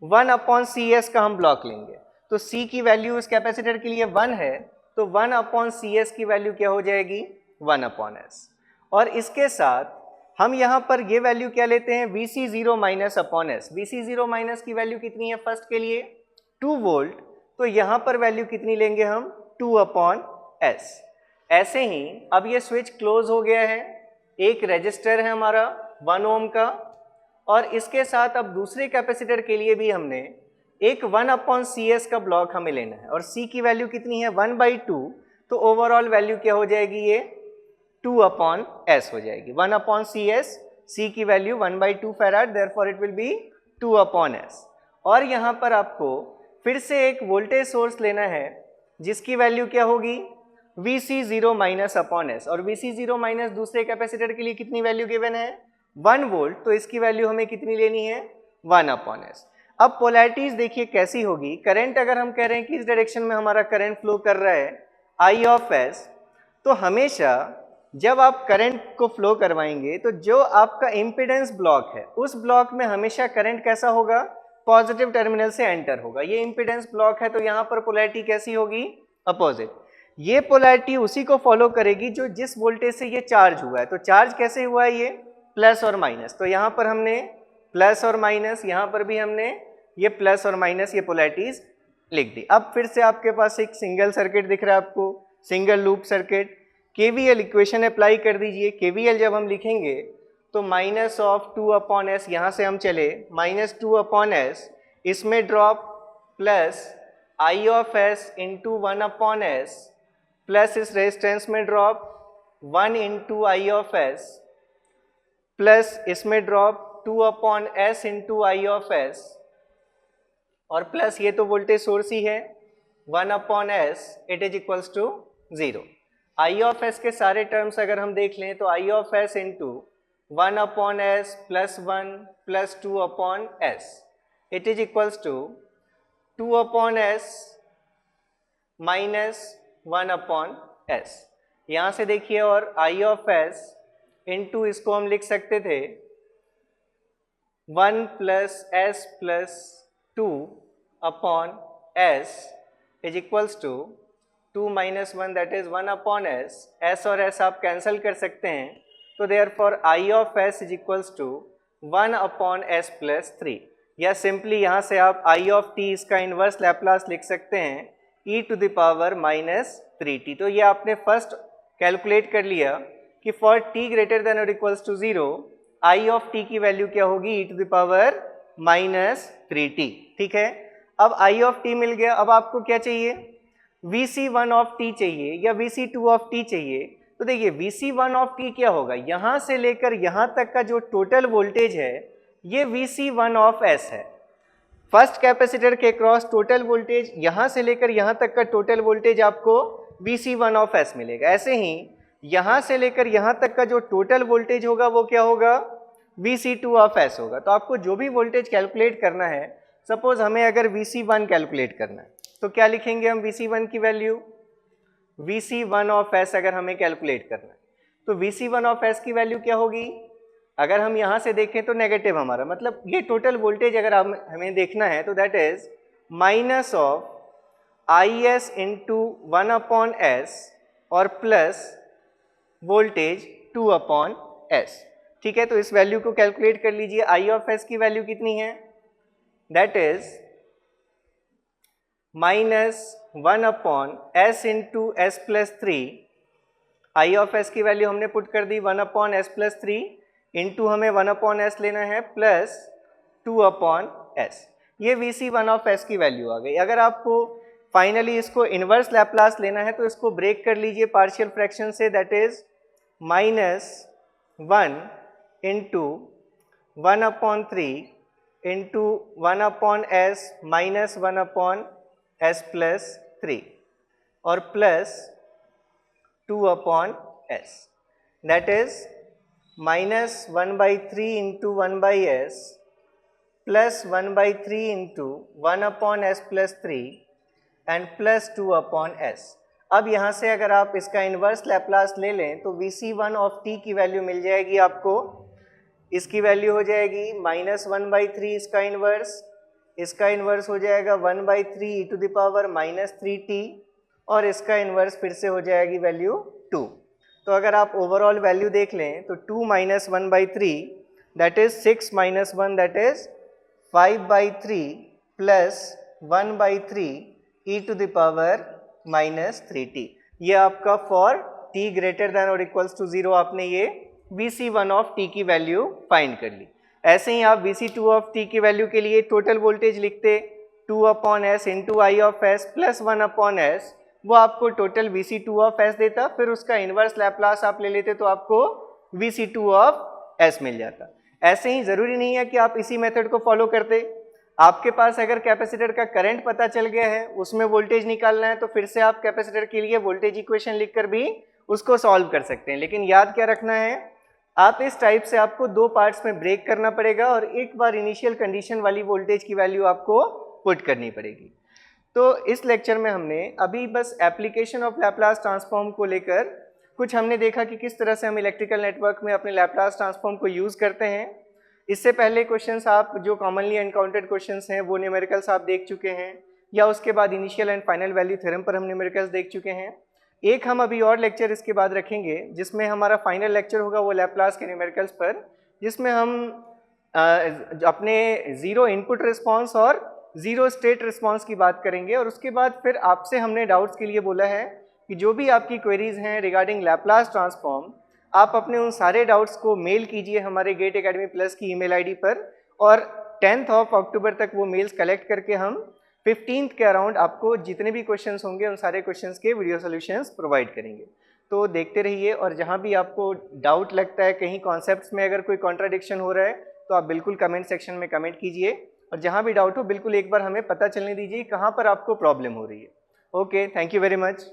1/CS का हम ब्लॉक लेंगे। तो C की वैल्यू इस कैपेसिटर के लिए 1 है, तो 1/CS की वैल्यू क्या हो जाएगी, 1/S। और इसके साथ हम यहाँ पर ये वैल्यू क्या लेते हैं, VC0 minus upon S। VC0 minus की वैल्यू कितनी है फर्स्ट के लिए 2 वोल्ट, तो यहाँ पर वैल्यू कितनी लेंगे हम 2/S। ऐसे ही अब ये स्विच क्लोज हो गया है, एक रजिस्टर है हमारा 1 ओम का, और इसके साथ अब दूसरे कैपेसिटर के लिए भी हमने एक 1/CS का ब्लॉक हमें लेना है और C की वैल्यू कितनी है 1/2, तो ओवरऑल वैल्यू क्या हो जाएगी, ये 2/S हो जाएगी। 1/CS, C की value 1/2 farad, therefore it will be 2/S। और यहाँ पर आपको फिर से एक वोल्टेज सोर्स लेना है जिसकी वैल्यू क्या होगी, VC0 माइनस अपॉन S, और VC0 माइनस दूसरे कैपेसिटर के लिए कितनी वैल्यू गिवन है 1 वोल्ट, तो इसकी वैल्यू हमें कितनी लेनी है 1/S। अब पोलैरिटीज देखिए कैसी होगी। करंट अगर हम कह रहे हैं कि इस डायरेक्शन में हमारा करंट फ्लो कर रहा है I/S, तो हमेशा जब आप करंट को फ्लो करवाएंगे तो जो आपका इम्पीडेंस ब्लॉक है उस ब्लॉक में हमेशा करंट कैसा होगा, पॉजिटिव टर्मिनल से एंटर होगा। ये इम्पीडेंस ब्लॉक है तो यहाँ पर पोलैरिटी कैसी होगी, अपोजिट। ये पोलैरिटी उसी को फॉलो करेगी जो जिस वोल्टेज से ये चार्ज हुआ है। तो चार्ज कैसे हुआ है, ये प्लस और माइनस, तो यहाँ पर हमने प्लस और माइनस, यहाँ पर भी हमने ये प्लस और माइनस ये पोलैरिटीज लिख दी। अब फिर से आपके पास एक सिंगल सर्किट दिख रहा है आपको, single loop circuit. KVL equation apply कर दीजिए। KVL जब हम लिखेंगे तो -2/S, यहाँ से हम चले -2/S, इसमें drop plus I/S into 1/S, plus इस रेजिस्टेंस में ड्रॉप 1 इंटू I/S, प्लस इसमें ड्रॉप 2/S इंटू I/S, और प्लस ये तो वोल्टेज सोर्स ही है 1/S, it is equals to 0। I/S के सारे टर्म्स अगर हम देख लें तो I/S into 1/S plus 1 plus 2/S, it is equals to 2/S minus 1/S। यहाँ से देखिए, और I/S इंटू इसको हम लिख सकते थे 1 plus S plus 2/S is equals to 2 minus 1 that is 1/S। S और S आप कैंसिल कर सकते हैं, तो therefore I/S is equals to 1/S plus 3, या सिंपली यहाँ से आप I/t इसका इन्वर्स लैप्लास लिख सकते हैं e⁻−3t। तो ये आपने फर्स्ट कैलकुलेट कर लिया कि फॉर t ग्रेटर देन और equals to 0 I of T की वैल्यू क्या होगी, e⁻−3t। ठीक है, अब आई ऑफ टी मिल गया। अब आपको क्या चाहिए, Vc1 ऑफ टी चाहिए या Vc2 ऑफ टी चाहिए। तो देखिए Vc1 ऑफ टी क्या होगा, यहां से लेकर यहां तक का जो टोटल वोल्टेज है ये Vc1 ऑफ s है। फर्स्ट कैपेसिटर के क्रॉस टोटल वोल्टेज, यहां से लेकर यहां तक का टोटल वोल्टेज आपको Vc1 ऑफ s मिलेगा। ऐसे ही यहां से लेकर यहां तक का जो टोटल वोल्टेज होगा वो क्या होगा, Vc2 ऑफ s होगा। तो आपको जो भी वोल्टेज कैलकुलेट करना है, सपोज हमें अगर Vc1 कैलकुलेट करना है तो क्या लिखेंगे हम Vc1 की वैल्यू, Vc1 ऑफ s अगर हमें कैलकुलेट करना है तो Vc1 ऑफ s की वैल्यू क्या होगी, अगर हम यहां से देखें तो नेगेटिव हमारा मतलब ये टोटल वोल्टेज अगर हमें देखना है तो that is minus of Is into 1/s और प्लस वोल्टेज 2/s। ठीक है, तो इस वैल्यू को कैलकुलेट कर लीजिए। I ऑफ s की वैल्यू कितनी है, that is -1/s into s plus 3। I of s की वैल्यू हमने पुट कर दी 1/s प्लस 3 इंटू हमें 1/s लेना है प्लस 2/s। ये Vc1 ऑफ s की वैल्यू आ गई। अगर आपको फाइनली इसको इनवर्स लैप्लास लेना है तो इसको ब्रेक कर लीजिए पार्शियल फ्रैक्शन से, that is -1 into 1/3 into 1/s minus 1/s plus 3 और plus 2/s, that is -1/3 into 1/s plus 1/3 into 1/s plus 3 and plus 2/s। अब यहाँ से अगर आप इसका इन्वर्स लैप्लास ले लें तो Vc1 ऑफ t की वैल्यू मिल जाएगी आपको, इसकी वैल्यू हो जाएगी -1/3 इसका इन्वर्स हो जाएगा 1/3 e⁻−3t और इसका इन्वर्स फिर से हो जाएगी वैल्यू 2। तो अगर आप ओवरऑल वैल्यू देख लें तो 2 - 1/3 that is 6 - 1 that is 5/3 plus 1/3 e⁻−3t। ये आपका फॉर t ग्रेटर देन और इक्वल्स टू 0 आपने ये Vc1 ऑफ t की वैल्यू फाइंड कर ली। ऐसे ही आप Vc2 ऑफ t की वैल्यू के लिए टोटल वोल्टेज लिखते 2/s into I of s plus 1/s, वो आपको टोटल Vc2 ऑफ s देता, फिर उसका इन्वर्स लैप्लास आप ले लेते तो आपको Vc2 ऑफ s मिल जाता। ऐसे ही ज़रूरी नहीं है कि आप इसी मेथड को फॉलो करते, आपके पास अगर कैपेसिटर का करंट पता चल गया है, उसमें वोल्टेज निकालना है तो फिर से आप कैपेसिटर के लिए वोल्टेज इक्वेशन लिखकर भी उसको सॉल्व कर सकते हैं। लेकिन याद क्या रखना है, आप इस टाइप से आपको दो पार्ट्स में ब्रेक करना पड़ेगा और एक बार इनिशियल कंडीशन वाली वोल्टेज की वैल्यू आपको पुट करनी पड़ेगी। तो इस लेक्चर में हमने अभी बस एप्लीकेशन ऑफ लैप्लास ट्रांसफॉर्म को लेकर कुछ हमने देखा कि किस तरह से हम इलेक्ट्रिकल नेटवर्क में अपने लैप्लास ट्रांसफॉर्म को यूज़ करते हैं। इससे पहले क्वेश्चंस आप जो कॉमनली एनकाउंटर्ड क्वेश्चंस हैं वो न्यूमेरिकल्स आप देख चुके हैं, या उसके बाद initial and final value theorem पर हम न्यूमेरिकल्स देख चुके हैं। एक हम अभी और लेक्चर इसके बाद रखेंगे जिसमें हमारा फाइनल लेक्चर होगा वो लैप्लास के न्यूमेरिकल्स पर, जिसमें हम अपने ज़ीरो इनपुट रिस्पॉन्स और ज़ीरो स्टेट रिस्पॉन्स की बात करेंगे। और उसके बाद फिर आपसे हमने डाउट्स के लिए बोला है कि जो भी आपकी क्वेरीज हैं रिगार्डिंग लैप्लास ट्रांसफॉर्म, आप अपने उन सारे डाउट्स को मेल कीजिए हमारे गेट एकेडमी प्लस की ईमेल आईडी पर, और 10 अक्टूबर तक वो मेल्स कलेक्ट करके हम 15 के अराउंड आपको जितने भी क्वेश्चंस होंगे उन सारे क्वेश्चंस के वीडियो सॉल्यूशंस प्रोवाइड करेंगे। तो देखते रहिए, और जहाँ भी आपको डाउट लगता है, कहीं कॉन्सेप्ट्स में अगर कोई कॉन्ट्राडिक्शन हो रहा है तो आप बिल्कुल कमेंट सेक्शन में कमेंट कीजिए, और जहाँ भी डाउट हो बिल्कुल एक बार हमें पता चलने दीजिए कहाँ पर आपको प्रॉब्लम हो रही है। Okay, thank you very much.